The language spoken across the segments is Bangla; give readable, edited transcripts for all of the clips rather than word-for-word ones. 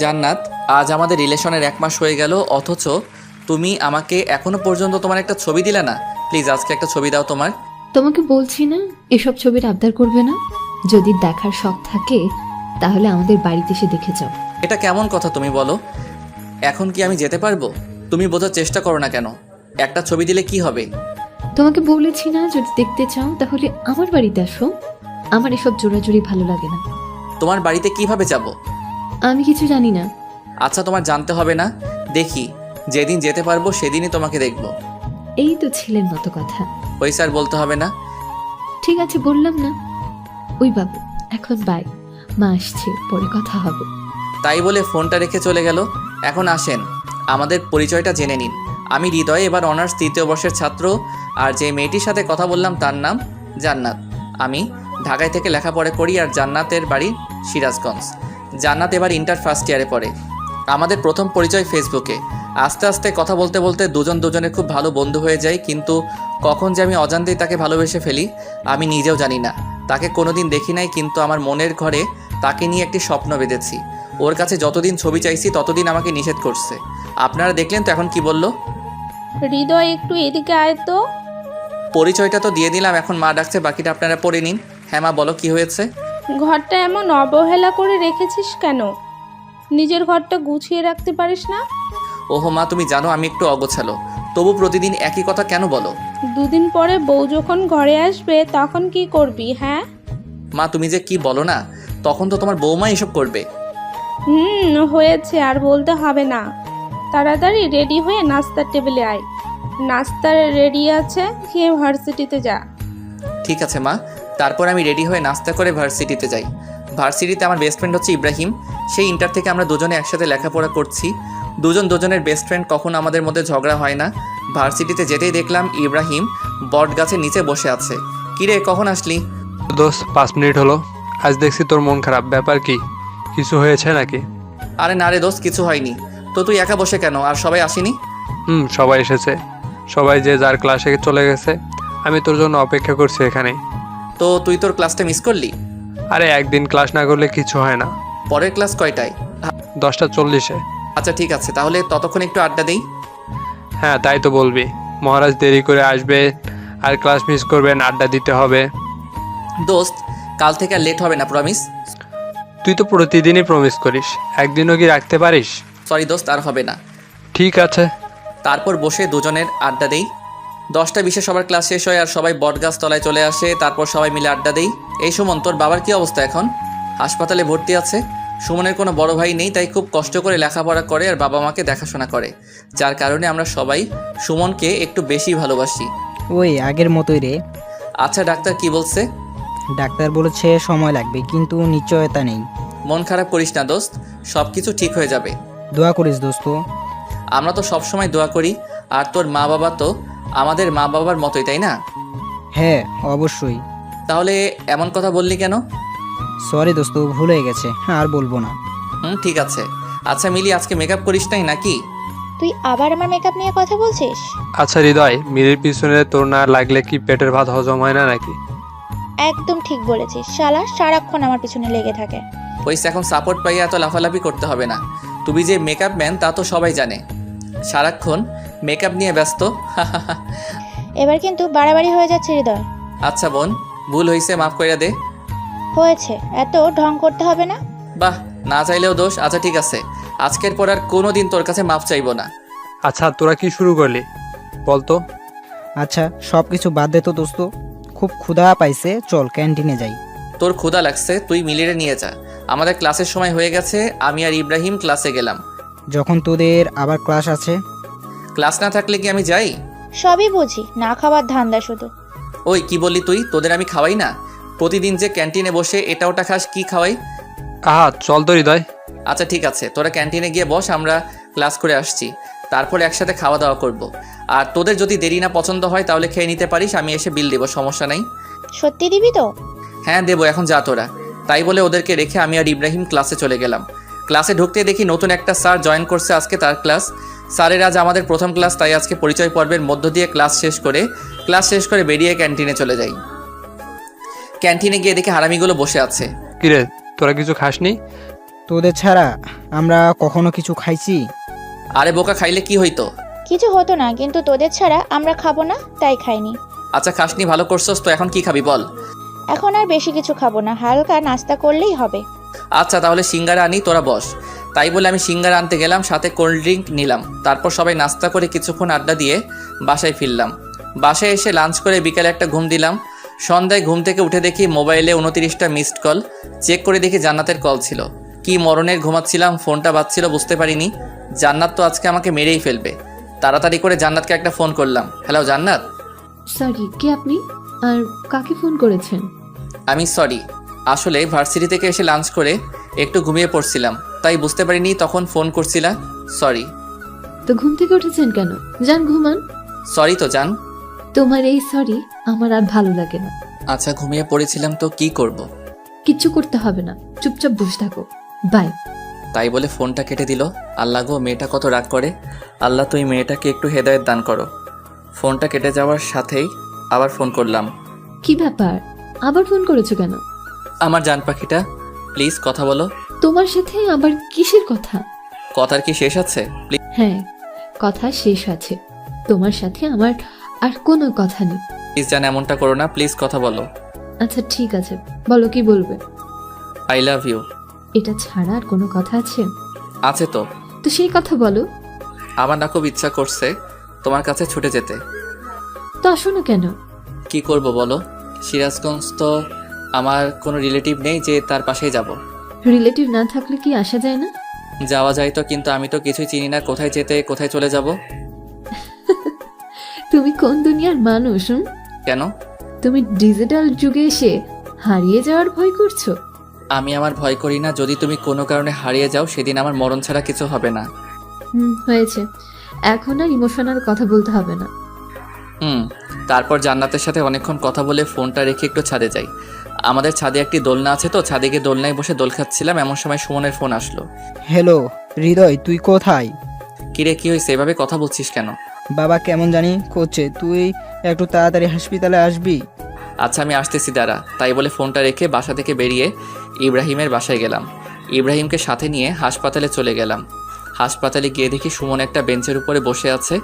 জান্নাত, আজ আমাদের রিলেশনের 1 মাস হয়ে গেল, অথচ তুমি আমাকে এখনো পর্যন্ত তোমার একটা ছবি দিলে না। প্লিজ আজকে একটা ছবি দাও তোমার। তোমাকে বলছি না এসব ছবির আবদার করবে না। যদি দেখার শখ থাকে তাহলে আমাদের বাড়িতে এসে দেখে যাও। এটা কেমন কথা তুমি বলো? এখন কি আমি যেতে পারবো? তুমি বোঝার চেষ্টা করো না কেন? একটা ছবি দিলে কি হবে? তোমাকে বলেছি না যদি দেখতে চাও তাহলে আমার বাড়িতে আসো। আমার এসব জোরাজুরি ভালো লাগে না। তোমার বাড়িতে কিভাবে যাব? আমি কিছু জানি না। আচ্ছা, তোমার জানতে হবে না। দেখি, যেদিন যেতে পারবো সেদিনই তোমাকে দেখবো। এই তো ছেলের মতো কথা। ওই স্যার বলতে হবে না। ঠিক আছে বললাম না। ওই বাবু, এখন বাই, মা আসছে, পরে কথা হবে। তাই বলে ফোনটা রেখে চলে গেল। এখন আসেন, আমাদের পরিচয়টা জেনে নিন। আমি হৃদয়, এবার অনার্স 3য় বর্ষের ছাত্র। আর যে মেয়েটির সাথে কথা বললাম তার নাম জান্নাত। আমি ঢাকায় থেকে লেখাপড়া করি, আর জান্নাতের বাড়ি সিরাজগঞ্জ। জান্নাত এবার ইন্টার ফার্স্ট ইয়ারে পড়ে। আমাদের প্রথম পরিচয় ফেসবুকে। আস্তে আস্তে কথা বলতে বলতে দুজন দুজনের খুব ভালো বন্ধু হয়ে যাই, কিন্তু কখন যে আমি অজান্তেই তাকে ভালোবেসে ফেলি আমি নিজেও জানি না। তাকে কোনোদিন দেখি নাই, কিন্তু আমার মনের ঘরে তাকে নিয়ে একটি স্বপ্ন বেঁধেছি। ওর কাছে যতদিন ছবি চাইছি ততদিন আমাকে নিষেধ করছে। আপনারা দেখলেন তো এখন কি বলল। হৃদয়, একটু এদিকে আয় তো। পরিচয়টা তো দিয়ে দিলাম, এখন মা ডাকছে, বাকিটা আপনারা পড়ে নিন। হ্যাঁ মা, বলো কি হয়েছে? ঘরটা এমন অবহেলা করে রেখেছিস কেন? নিজের ঘরটা গুছিয়ে রাখতে পারিস না? ওহো মা, তুমি জানো আমি একটু অগোছালো, তবু প্রতিদিন একই কথা কেন বলো? দুদিন পরে বউ যখন ঘরে আসবে তখন কি করবি? হ্যাঁ মা তুমি যে কি বলো না, তখন তো তোমার বৌমা এসব করবে। হয়েছে, আর বলতে হবে না। তাড়াতাড়ি রেডি হয়ে নাস্তার টেবিলে আয়। নাস্তা রেডি আছে, খেয়ে ভার্সিটিতে যা। ঠিক আছে মা। তারপর আমি রেডি হয়ে নাস্তা করে ভার্সিটিতে যাই। ভার্সিটিতে আমার বেস্ট ফ্রেন্ড হচ্ছে ইব্রাহিম। সেই ইন্টার থেকে আমরা দুজনে একসাথে লেখাপড়া করছি। দুজনের বেস্ট ফ্রেন্ড, কখনো আমাদের মধ্যে ঝগড়া হয় না। ভার্সিটিতে যেতেই দেখলাম ইব্রাহিম বট গাছের নিচে বসে আছে। কিরে, কখন আসলি? দোস্ত 5 মিনিট হলো। আজ দেখছি তোর মন খারাপ, ব্যাপার কি? কিছু হয়েছে নাকি? আরে না রে দোস্ত, কিছু হয়নি। তো তুই একা বসে কেন? আর সবাই আসেনি? সবাই এসেছে। সবাই যে যার ক্লাসে চলে গেছে। আমি তোর জন্য অপেক্ষা করছি এখানে। তো তুই তোর ক্লাসটা মিস করলি? আরে একদিন ক্লাস না করলে কিছু হয় না। পরের ক্লাস কয়টায়? 10টা 40-এ। আচ্ছা ঠিক আছে, তাহলে ততক্ষণ একটু আড্ডা দেই। হ্যাঁ তাই তো বলবি। মহারাজ দেরি করে আসবে আর ক্লাস মিস করবেন, আড্ডা দিতে হবে। দোস্ত, কাল থেকে আর লেট হবে না, প্রমিস। তুই তো প্রতিদিনই প্রমিস করিস, একদিনও কি রাখতে পারিস? সরি দোস্ত, আর হবে না। ঠিক আছে। তারপর বসে দুজনের আড্ডা দেই। 10টা 20-এ সবার ক্লাস শেষ হয় আর সবাই বটগাছ তলায় চলে আসে। তারপর সবাই মিলে আড্ডা দেই। এই সুমন, তোর বাবার কি অবস্থা এখন? হাসপাতালে ভর্তি আছে। সুমনের কোনো বড় ভাই নেই, তাই খুব কষ্ট করে লেখাপড়া করে আর বাবা মাকে দেখাশোনা করে, যার কারণে আমরা সবাই সুমনকে একটু বেশি ভালোবাসি। ওই আগের মতোই রে। আচ্ছা, ডাক্তার কি বলছে? ডাক্তার বলেছে সময় লাগবে, কিন্তু নিশ্চয়তা নেই। মন খারাপ করিস না দোস্ত, সব কিছু ঠিক হয়ে যাবে। দোয়া করিস দোস্ত। আমরা তো সব সময় দোয়া করি। আর তোর মা বাবা তো আমাদের মা বাবার মতোই, তাই না? হ্যাঁ অবশ্যই। তাহলে এমন কথা বললি কেন? সরি দোস্ত, ভুল হয়ে গেছে, আর বলবো না। ঠিক আছে। আচ্ছা মিলি, আজকে মেকআপ করিস নাই নাকি? তুই আবার আমার মেকআপ নিয়ে কথা বলছিস? আচ্ছা হৃদয়, মিলির পিছনে তোর না লাগলে কি পেটের ভাত হজম হয় না নাকি? একদম ঠিক বলেছিস, শালা সারাক্ষণ আমার পিছনে লেগে থাকে। ওই এখন সাপোর্ট পাইয়া এত লাফালাফি করতে হবে না। তুমি যে মেকআপ ম্যান তা তো সবাই জানে, সারাক্ষণ মেকআপ নিয়ে ব্যস্ত। এবার কিন্তু বাড়াবাড়ি হয়ে যাচ্ছে হৃদয়। আচ্ছা বোন, ভুল হয়েছে, মাফ কইরা দে। হয়েছে, এত ঢং করতে হবে না। বাহ, না চাইলেও দোষ। আচ্ছা ঠিক আছে, আজকের পর আর কোনো দিন তোর কাছে মাফ চাইবো না। আচ্ছা তোরা কি শুরু করলি বলতো? আচ্ছা সব কিছু বাদ দে তো দোস্ত, খুব ক্ষুধা পাইছে, চল ক্যান্টিনে যাই। তোর ক্ষুধা লাগছে, তুই মিলিরে নিয়ে যা। আমাদের ক্লাসের সময় হয়ে গেছে, আমি আর ইব্রাহিম ক্লাসে গেলাম। যখন তোদের আবার ক্লাস আছে। ক্লাস না থাকলে কি আমি যাই? সবই বুঝি, না খাবার ধান্দা শুধু। ওই কি বললি তুই? তোদের আমি খাওয়াই না? প্রতিদিন যে ক্যান্টিনে বসে এটা ওটা খাস, কি খাওয়াই? আহা চল তো হৃদয়। আচ্ছা ঠিক আছে, তোরা ক্যান্টিনে গিয়ে বস, আমরা ক্লাস করে আসছি, তারপরে একসাথে খাওয়া দাওয়া করব। আর তোদের যদি দেরি না পছন্দ হয় তাহলে খেয়ে নিতে পারিস, আমি এসে বিল দেবো, সমস্যা নাই। সত্যি দিবি তো? হ্যাঁ দেবো, এখন যা তোরা। তাই বলে ওদেরকে রেখে আমি আর ইব্রাহিম ক্লাসে চলে গেলাম। ক্লাসে ঢুকতে দেখি নতুন একটা স্যার জয়েন করছে আজকে তার ক্লাস। স্যারের আজ আমাদের প্রথম ক্লাস, তাই আজকে পরিচয় পর্বের মধ্য দিয়ে ক্লাস শেষ করে বেরিয়ে ক্যান্টিনে চলে যাই। ক্যান্টিনে গিয়ে দেখি হারামিগুলো বসে আছে। কিরে তোরা কিছু খাসনি? তোদের ছাড়া আমরা কখনো কিছু খাইছি? আরে বোকা, খাইলে কি হইতো? কিছু হতো না, কিন্তু তোদের ছাড়া আমরা খাবো না তাই খাইনি। আচ্ছা খাসনি, ভালো করছস তো। এখন কি খাবি বল? এখন আর বেশি কিছু খাবো না, হালকা নাস্তা করলেই হবে। আচ্ছা তাহলে সিঙ্গারা আনি, তোরা বস। তাই বলে আমি সিঙ্গারা আনতে গেলাম, সাথে কোল্ড ড্রিঙ্ক নিলাম। তারপর সবাই নাস্তা করে কিছুক্ষণ আড্ডা দিয়ে বাসায় ফিরলাম। বাসায় এসে লাঞ্চ করে বিকালে একটা ঘুম দিলাম। সন্ধ্যায় ঘুম থেকে উঠে দেখি মোবাইলে 29টা মিসড কল। চেক করে দেখি জান্নাতের কল ছিল। কি মরণের ঘুমাচ্ছিলাম, ফোনটা বাজছিল বুঝতে পারিনি। জান্নাত তো আজকে আমাকে মেরেই ফেলবে। তাড়াতাড়ি করে জান্নাতকে একটা ফোন করলাম। হ্যালো জান্নাত। সরি, কে আপনি? আর কাকে ফোন করেছেন? আমি সরি, আসলে ভার্সিটি থেকে এসে লাঞ্চ করে একটু ঘুমিয়ে পড়ছিলাম, তাই বুঝতে পারিনি তখন ফোন করছিলা। সরি। তো ঘুম থেকে উঠেছেন কেন? যান ঘুমান। সরি তো জান। তোমার এই সরি আমার আর ভালো লাগে না। আচ্ছা ঘুমিয়ে পড়েছিলাম তো কি করব? কিচ্ছু করতে হবে না, চুপচাপ বসে থাকো। বাই। তাই বলে ফোনটা কেটে দিল। আল্লাহ গো, মেয়েটা কত রাগ করে। আল্লাহ তুই মেয়েটাকে একটু হেদায়েত দান করো। ফোনটা কেটে যাওয়ার সাথেই আবার ফোন করলাম। কি ব্যাপার, আবার ফোন করেছো কেন? আমার জান পাখিটা, প্লিজ কথা বলো। তোমার সাথে আবার কিসের কথা? কথার কি শেষ আছে? প্লিজ। হ্যাঁ, কথা শেষ আছে। তোমার সাথে আমার আর কোনো কথা নেই। প্লিজ জান, এমনটা করো না, প্লিজ কথা বলো। আচ্ছা ঠিক আছে, বলো কি বলবে। I love you. এটা ছাড়া আর কোনো কথা আছে? আছে তো। তো সেই কথা বলো। আমার না খুব ইচ্ছা করছে তোমার কাছে ছুটে যেতে। তো আসো না কেন? কি করব বলো? সিরাজগঞ্জ তো আমার কোনো রিলেটিভ নেই যে তার পাশেই যাব। রিলেটিভ না থাকলে কি আসা যায় না? যাওয়া যায় তো, কিন্তু আমি তো কিছুই চিনি না, কোথায় যেতে কোথায় চলে যাব। তুমি কোন দুনিয়ার মানুষ? কেন? তুমি ডিজিটাল যুগে এসে হারিয়ে যাওয়ার ভয় করছো? আমি আমার ভয় করি না। যদি তুমি কোনো কারণে হারিয়ে যাও, সেদিন আমার মরণ ছাড়া কিছু হবে না। হয়েছে, এখন আর ইমোশনাল কথা বলতে হবে না। তারপর জান্নাতের সাথে অনেকক্ষণ কথা বলে ফোনটা রেখে একটু ছাদে যাই। আমাদের ছাদে একটি দোলনা আছে, তো ছাদে গিয়ে দোলনায় বসে দোল খাচ্ছিলাম, এমন সময় সুমনের ফোন আসলো। হ্যালো হৃদয়, তুই কোথায়? কিরে কি হয়েছে, এভাবে কথা বলছিস কেন? বাবা কেমন জানি করছে, তুই একটু তাড়াতাড়ি হসপিটালে আসবি। আচ্ছা আমি আসতেছি দাঁড়া। তাই বলে ফোনটা রেখে বাসা থেকে বেরিয়ে ইব্রাহিমের বাসায় গেলাম। ইব্রাহিমকে সাথে নিয়ে হাসপাতালে চলে গেলাম। হাসপাতালে গিয়ে দেখি সুমন একটা বেঞ্চের উপরে বসে আছে।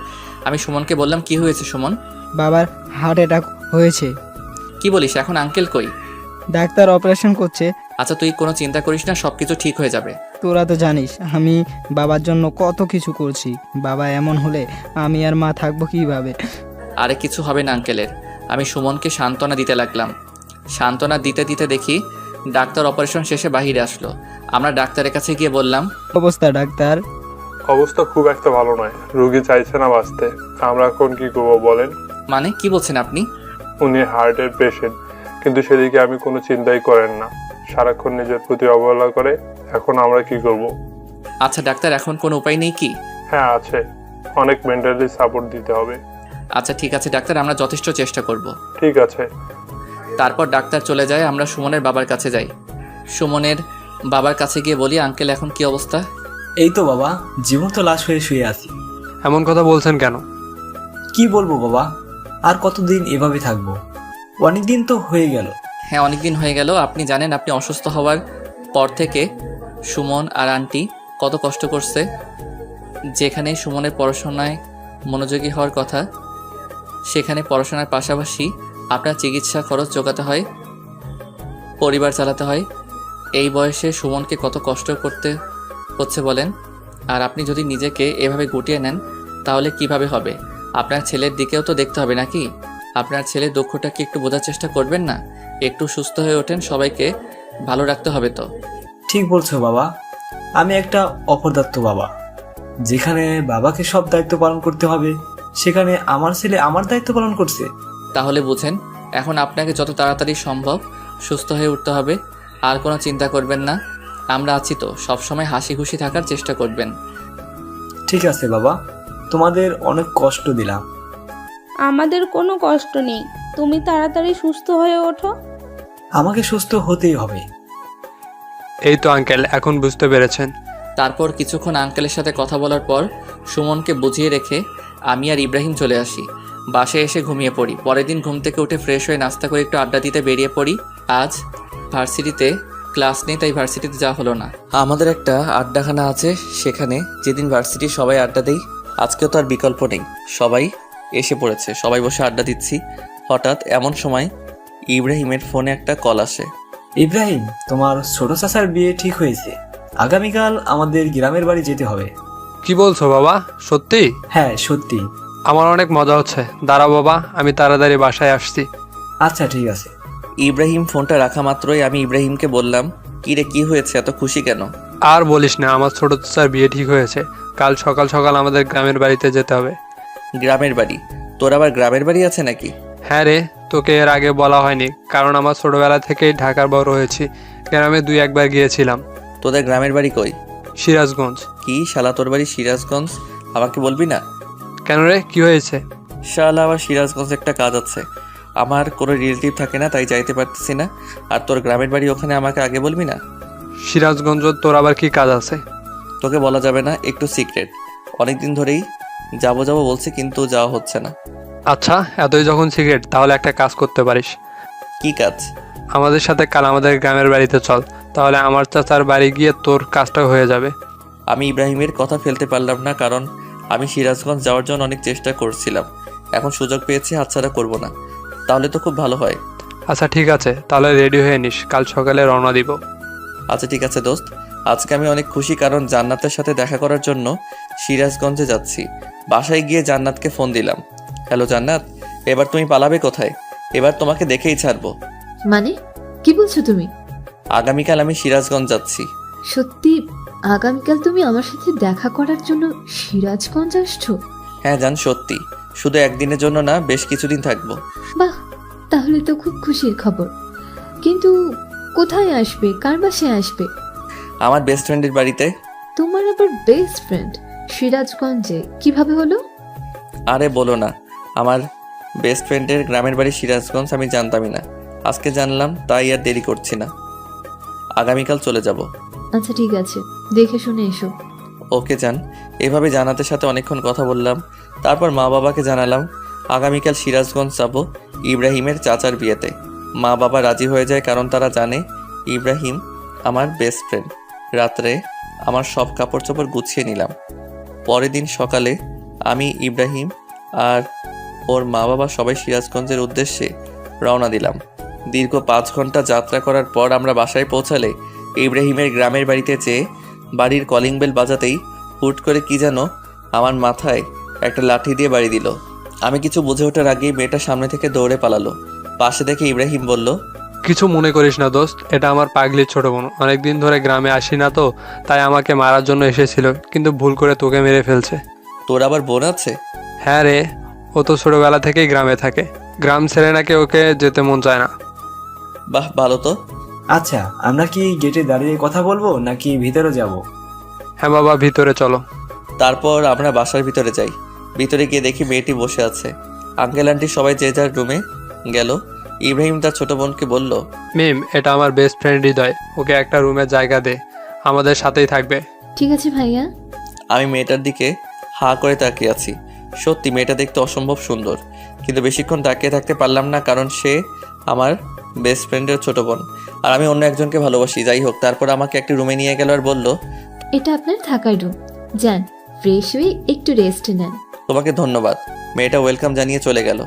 আমি সুমনকে বললাম, কি হয়েছে সুমন? বাবার হার্ট অ্যাটাক হয়েছে। কি বলিস, এখন আঙ্কেল কই? ডাক্তার অপারেশন করছে। আচ্ছা তুই কোনো চিন্তা করিস না, সব কিছু ঠিক হয়ে যাবে। তোরা তো জানিস আমি বাবার জন্য কত কিছু করছি। বাবা এমন হলে আমি আর মা থাকবো কিভাবে? আরে কিছু হবে না আঙ্কেলের। আমি সুমনকে সান্ত্বনা দিতে লাগলাম। সান্ত্বনা দিতে দিতে দেখি ডাক্তার অপারেশন শেষে বাহিরে আসলো। আমরা ডাক্তারের কাছে গিয়ে বললাম, অবস্থা ডাক্তার? অবস্থা খুব একটা ভালো নয়, রোগী চাইছে না বাঁচতে। আমরা এখন কি করবো বলেন? মানে কি বলছেন আপনি? উনি হার্টের পেশেন্ট, কিন্তু সেদিকে আমি কোনো চিন্তাই করেন না, সারাক্ষণ নিজের প্রতি অবহেলা করে। এখন আমরা কি করব? আচ্ছা ডাক্তার, এখন কোনো উপায় নেই কি? হ্যাঁ আছে, অনেক মেন্টালি সাপোর্ট দিতে হবে। আচ্ছা ঠিক আছে ডাক্তার, আমরা যথেষ্ট চেষ্টা করব। ঠিক আছে। তারপর ডাক্তার চলে যায়। আমরা সুমনের বাবার কাছে যাই। সুমনের বাবার কাছে গিয়ে বলি, আঙ্কেল এখন কি অবস্থা? এই তো বাবা, জীবন্ত লাশ হয়ে শুয়ে আছি। এমন কথা বলছেন কেন? কি বলবো বাবা, আর কতদিন এভাবে থাকবো? অনেক দিন তো হয়ে গেল। হ্যাঁ অনেক দিন হয়ে গেল। আপনি জানেন আপনি অসুস্থ হওয়ার পর থেকে সুমন আর আন্টি কত কষ্ট করছে। যেখানে সুমনের পড়াশোনায় মনোযোগী হওয়ার কথা, সেখানে পড়াশোনার পাশাপাশি আপনার চিকিৎসা খরচ জোগাতে হয়, পরিবার চালাতে হয়। এই বয়সে সুমনকে কত কষ্ট করতে হচ্ছে বলেন। আর আপনি যদি নিজেকে এভাবে গুটিয়ে নেন তাহলে কিভাবে হবে? আপনার ছেলের দিকেও তো দেখতে হবে নাকি? আপনার ছেলের দুঃখটা কি একটু বোঝার চেষ্টা করবেন না? একটু সুস্থ হয়ে ওঠেন, সবাইকে ভালো রাখতে হবে তো। ঠিক বলছো বাবা, আমি একটা অপদার্থ বাবা। যেখানে বাবাকে সব দায়িত্ব পালন করতে হবে, সেখানে আমার ছেলে আমার দায়িত্ব পালন করছে। তাহলে বুঝেন, এখন আপনাকে যত তাড়াতাড়ি সম্ভব সুস্থ হয়ে উঠতে হবে। আর কোনো চিন্তা করবেন না, আমরা আছি তো, সবসময় হাসি খুশি থাকার চেষ্টা করবেন। ঠিক আছে বাবা, তোমাদের অনেক কষ্ট দিলাম। আমাদের কোনো কষ্ট নেই, তুমি তাড়াতাড়ি সুস্থ হয়ে ওঠো। আমাকে সুস্থ হতেই হবে। এই তো আঙ্কেল, এখন বুঝতে পেরেছেন। তারপর কিছুক্ষণ আঙ্কেলের সাথে কথা বলার পর সুমনকে বুঝিয়ে রেখে আমি আর ইব্রাহিম চলে আসি। বাসায় এসে ঘুমিয়ে পড়ি। পরের দিন ঘুম থেকে উঠে ফ্রেশ হয়ে নাস্তা করে একটু আড্ডা দিতে বেরিয়ে পড়ি। আজ ভার্সিটিতে ক্লাস নেই, তাই ভার্সিটিতে যাওয়া হলো না। আমাদের একটা আড্ডাখানা আছে, সেখানে যেদিন ভার্সিটির সবাই আড্ডা দেই, আজকেও তো আর বিকল্প নেই। সবাই এসে পড়েছে, সবাই বসে আড্ডা দিচ্ছি। হঠাৎ এমন সময় ইব্রাহিমের ফোনে একটা কল আসে। ইব্রাহিম, তোমার ছোট চাচার বিয়ে ঠিক হয়েছে। আগামীকাল আমাদের গ্রামের বাড়ি যেতে হবে। কি বলছো বাবা, সত্যি? হ্যাঁ সত্যি। আমার অনেক মজা হচ্ছে। দাঁড়াও বাবা, আমি তাড়াতাড়ি বাসায় আসছি। আচ্ছা ঠিক আছে। ইব্রাহিম ফোনটা রাখা মাত্রই আমি ইব্রাহিমকে বললাম, কি রে, কি হয়েছে, এত খুশি কেন? আর বলিস না, আমার ছোট চাচার বিয়ে ঠিক হয়েছে। কাল সকাল সকাল আমাদের গ্রামের বাড়িতে যেতে হবে। গ্রামের বাড়ি? তোর আবার গ্রামের বাড়ি আছে নাকি? হ্যাঁ রে, তোকে এর আগে বলা হয়নি, কারণ আমার ছোটবেলা থেকেই ঢাকার বড় হয়েছি। গ্রামে 2-1 বার গিয়েছিলাম। তোদের গ্রামের বাড়ি কই? সিরাজগঞ্জ। কি শালা, তোর বাড়ি সিরাজগঞ্জ? আমাকে বলবি না? কেন রে, কি হয়েছে? শালা, আমার সিরাজগঞ্জ একটা কাজ আছে। আমার কোনো রিলেটিভ থাকে না, তাই যাইতে পারতেছি না। আর তোর গ্রামের বাড়ি ওখানে, আমাকে আগে বলবি না? সিরাজগঞ্জ তোর আবার কি কাজ আছে? তোকে বলা যাবে না, একটু সিক্রেট। অনেক দিন ধরেই যাবো বলছি, কিন্তু যাওয়া হচ্ছে না। আচ্ছা, এতই যখন সিগারেট, তাহলে একটা কাজ করতে পারিস। কি কাজ? আমাদের সাথে কাল আমাদের গ্রামের বাড়িতে চল, তাহলে আমার চাচার বাড়ি গিয়ে তোর কাজটা হয়ে যাবে। আমি ইব্রাহিমের কথা ফেলতে পারলাম না, কারণ আমি সিরাজগঞ্জ যাওয়ার জন্য অনেক চেষ্টা করছিলাম। এখন সুযোগ পেয়েছি, হাতছাড়া করব না। তাহলে তো খুব ভালো হয়। আচ্ছা ঠিক আছে, তাহলে রেডি হয়ে নিস, কাল সকালে রওনা দিব। আচ্ছা ঠিক আছে দোস্ত, আজকে আমি অনেক খুশি, কারণ জান্নাতের সাথে দেখা করার জন্য সিরাজগঞ্জে যাচ্ছি। বাসায় গিয়ে জান্নাতকে ফোন দিলাম। হ্যালো জান্নাত, এবার তুমি পালাবে কোথায়? এবার তোমাকে দেখেই ছাড়বো। মানে কি বলছো তুমি? আগামীকাল আমি সিরাজগঞ্জ যাচ্ছি। সত্যি? আগামীকাল তুমি আমার সাথে দেখা করার জন্য সিরাজগঞ্জ আসছো? হ্যাঁ জান, সত্যি। শুধু একদিনের জন্য না, বেশ কিছুদিন থাকবো। বাহ, তাহলে তো খুব খুশির খবর। কিন্তু কোথায় আসবে, কার বাসায় আসবে? আমার বেস্ট ফ্রেন্ডের বাড়িতে। তোমার আবার বেস্ট ফ্রেন্ড সিরাজগঞ্জে কিভাবে হলো? আরে বলো না, আমার বেস্ট ফ্রেন্ডের গ্রামের বাড়ি সিরাজগঞ্জ, আমি জানতামই না। আজকে জানলাম, তাই আর দেরি করছি না, আগামীকাল চলে যাব। আচ্ছা ঠিক আছে, দেখে শুনে এসো। ওকে জান। এভাবে জানাতের সাথে অনেকক্ষণ কথা বললাম। তারপর মা বাবাকে জানালাম আগামীকাল সিরাজগঞ্জ যাব ইব্রাহিমের চাচার বিয়েতে। মা বাবা রাজি হয়ে যায়, কারণ তারা জানে ইব্রাহিম আমার বেস্ট ফ্রেন্ড। রাত্রে আমার সব কাপড় চোপড় গুছিয়ে নিলাম। পরের দিন সকালে আমি, ইব্রাহিম আর ওর মা বাবা সবাই সিরাজগঞ্জের উদ্দেশ্যে রওনা দিলাম। দীর্ঘ 5 ঘন্টা যাত্রা করার পর আমরা বাসায় পৌঁছালে ইব্রাহিমের গ্রামের বাড়িতে যেয়ে বাড়ির কলিং বেল বাজাতেই হুট করে কি যেন আমার মাথায় একটা লাঠি দিয়ে বাড়ি দিল। আমি কিছু বুঝে ওঠার আগেই মেয়েটা সামনে থেকে দৌড়ে পালালো। পাশে দেখে ইব্রাহিম বলল, কিছু মনে করিস না দোস্ত, এটা আমার পাগলির ছোট বোন। অনেকদিন ধরে গ্রামে আসি না তো, তাই আমাকে মারার জন্য এসেছিল, কিন্তু ভুল করে তোকে মেরে ফেলছে। তোর আবার বোন আছে? হ্যাঁ রে, ও তো ছোটবেলা থেকেই গ্রামে থাকে। গ্রাম ছেড়ে নাকি ওকে যেতে মন চায় না। বাহ, ভালো তো। আচ্ছা, আমরা কি গেটে দাঁড়িয়ে কথা বলবো নাকি ভিতরে যাব? হ্যাঁ বাবা, ভিতরে চলো। তারপর আমরা বাসার ভিতরে যাই। ভিতরে গিয়ে দেখি মেয়েটি বসে আছে। আঙ্কেল আন্টি সবাই যে যার রুমে গেল। ইব্রাহিম তার ছোট বোনকে বলল, মিম, এটা আমার বেস্ট ফ্রেন্ড হৃদয়, ওকে একটা রুমে জায়গা দে, আমাদের সাথেই থাকবে। ঠিক আছে ভাইয়া। আমি মেয়েটার দিকে হা করে তাকিয়ে আছি। সত্যি মেয়েটা দেখতে অসম্ভব সুন্দর, কিন্তু বেশিক্ষণ তাকিয়ে থাকতে পারলাম না, কারণ সে আমার বেস্ট ফ্রেন্ডের ছোট বোন আর আমি অন্য একজনকে ভালোবাসি। যাই হোক, তারপর আমাকে একটি রুমে নিয়ে গেল আর বলল, এটা আপনার থাকার রুম, যান ফ্রেশ হয়ে একটু রেস্ট নেন। তোমাকে ধন্যবাদ। মেয়েটা ওয়েলকাম জানিয়ে চলে গেল।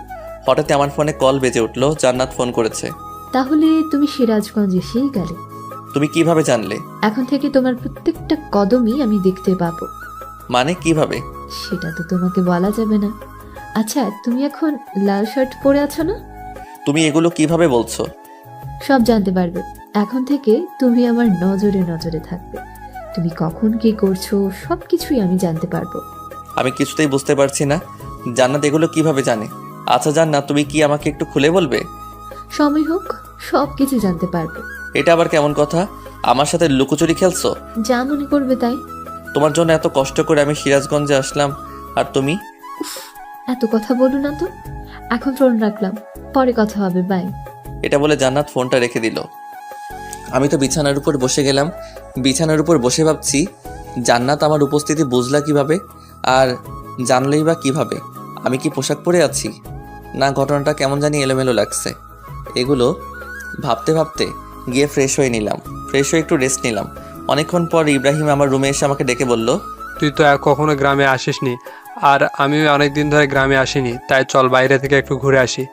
হঠাৎ আমার ফোনে কল বেজে উঠলো। জান্নাত ফোন করেছে। তাহলে তুমি সিরাজগঞ্জ এসেই গেলে? তুমি কিভাবে জানলে? এখন থেকে তোমার প্রত্যেকটা কদমই আমি দেখতে পাবো। মানে কিভাবে? সেটা তো তোমাকে বলা যাবে না। আচ্ছা, তুমি এখন লাল শার্ট পরে আছো না? তুমি এগুলো কিভাবে বলছো? সব জানতে পারবে। এখন থেকে তুমি আমার নজরে নজরে থাকবে। তুমি কখন কি করছো সবকিছুই আমি জানতে পারবো। আমি কিছুতেই বুঝতে পারছি না জান্নাত এগুলো কিভাবে জানে। আচ্ছা জান্নাত, তুমি কি আমাকে একটু খুলে বলবে? সময় হোক, সব কিছু জানতে পারবো। এটা আবার কেমন কথা? আমার সাথে লুকোচুরি খেলছো? যা মনে করবে তাই। তোমার জন্য এত কষ্ট করে আমি সিরাজগঞ্জে আসলাম, আর তুমি? এত কথা বলো না তো। এখন ফোন রাখলাম, পরে কথা হবে, বাই। এটা বলে জান্নাত ফোনটা রেখে দিল। আমি তো বিছানার উপর বসে গেলাম। বিছানার উপর বসে ভাবছি, জান্নাত আমার উপস্থিতি বুঝলা কিভাবে, আর জানলেই বা কিভাবে? আমি কি পোশাক পরে আছি না? ঘটনাটা কেমন জানি এলোমেলো লাগছে। এগুলো ভাবতে ভাবতে গিয়ে ফ্রেশ হয়ে নিলাম। ফ্রেশ হয়ে একটু রেস্ট নিলাম। অনেকক্ষণ পর ইব্রাহিম আমার রুমে এসে আমাকে ডেকে বলল, তুই তো কখনো গ্রামে আসিসনি, আর আমিও অনেক দিন ধরে গ্রামে আসিনি, তাই চল বাইরে থেকে একটু ঘুরে আসি।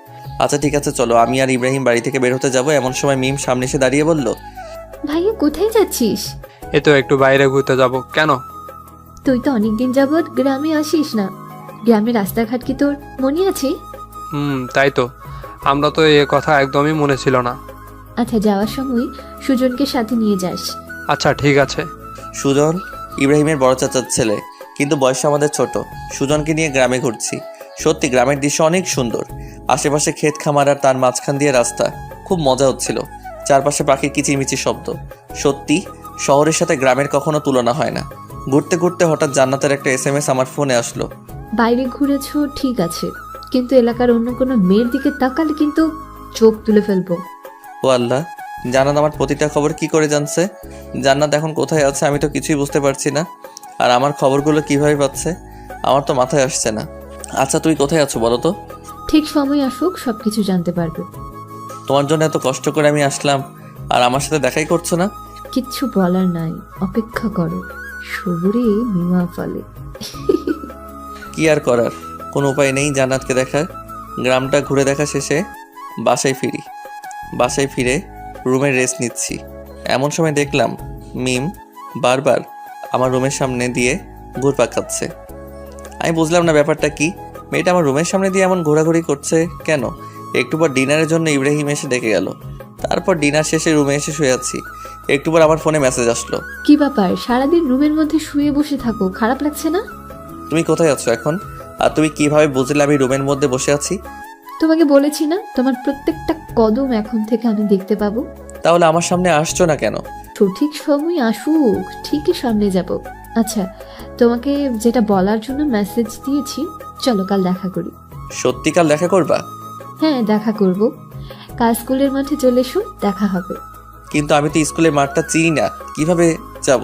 আচ্ছা ঠিক আছে চলো। আমি আর ইব্রাহিম বাড়ি থেকে বের হতে যাবো, এমন সময় মিম সামনে এসে দাঁড়িয়ে বলল, ভাইয়া কোথায় যাচ্ছিস? এ তো একটু বাইরে ঘুরতে যাব। কেন? তুই তো অনেকদিন যাবৎ গ্রামে আসিস না। গ্রামের রাস্তাঘাট কি তোর মনে আছে? তাই তো, আমরা তো এ কথা একদমই মনে ছিল না। আচ্ছা, যাওয়ার সময় সুজনকে সাথে নিয়ে যাস। আচ্ছা ঠিক আছে। সুজন ইব্রাহিমের বড় চাচার ছেলে, কিন্তু বয়সে আমাদের ছোট। সুজনকে নিয়ে গ্রামে ঘুরছি। সত্যি গ্রামের দৃশ্য অনেক সুন্দর। আশেপাশে ক্ষেত খামার আর তার মাঝখান দিয়ে রাস্তা। খুব মজা হচ্ছিল। চারপাশে পাখির কিচিরমিচির শব্দ। সত্যি শহরের সাথে গ্রামের কখনো তুলনা হয় না। ঘুরতে ঘুরতে হঠাৎ জান্নাতের একটা SMS আমার ফোনে আসলো। বাইরে ঘুরেছো ঠিক আছে, কিন্তু এলাকার অন্য কোনো মেয়ের দিকে তাকালে কিন্তু চোখ তুলে ফেলবো। ও আল্লাহ, জান্নাত আমার প্রতিটা খবর কি করে জানছে? জান্নাত এখন কোথায় আছে আমি তো কিছুই বুঝতে পারছি না। আর আমার খবরগুলো কিভাবে পাচ্ছে আমার তো মাথায় আসছে না। আচ্ছা তুই কোথায় আছো বলো তো? ঠিক সময় আসুক সবকিছু জানতে পারবে। তোমার জন্য এত কষ্ট করে আমি আসলাম, আর আমার সাথে দেখাই করছো না? কিচ্ছু বলার নাই, অপেক্ষা করো। সবুরে মিমা ফলে। কি আর করার, কোনো উপায় নেই জান্নাতকে দেখার। গ্রামটা ঘুরে দেখা শেষে বাসায় ফিরি। বাসায় ফিরে রুমে রেস্ট নিচ্ছি। এমন সময় দেখলাম মিম বারবার আমার রুমের সামনে দিয়ে ঘুরপাক খাচ্ছে। আমি বুঝলাম না ব্যাপারটা কি। মেয়েটা আমার রুমের সামনে দিয়ে এমন ঘোরাঘুরি করছে কেন? একটু পর ডিনারের জন্য ইব্রাহিম এসে ডেকে গেল। তারপর ডিনার শেষে রুমে এসে শুয়ে আছি। একটু পর আমার ফোনে মেসেজ আসলো। কি ব্যাপার, সারাদিন রুমের মধ্যে শুয়ে বসে থাকো, খারাপ লাগছে না? তুমি কোথায় আছো এখন? আর তুমি কিভাবে বুঝলে আমি রুমের মধ্যে বসে আছি? তোমাকে বলেছি না, তোমার প্রত্যেকটা কদম এখন থেকে আমি দেখতে পাবো। তাহলে আমার সামনে আসছো না কেন? সঠিক সময় আসুক, ঠিকই সামনে যাব। আচ্ছা, তোমাকে যেটা বলার জন্য মেসেজ দিয়েছি, চলো কাল দেখা করি। সত্যি কাল দেখা করবা? হ্যাঁ, দেখা করব। কাল স্কুলের মাঠে চলে এসো, দেখা হবে। কিন্তু আমি তো স্কুলের মাঠটা চিনি না, কিভাবে যাব?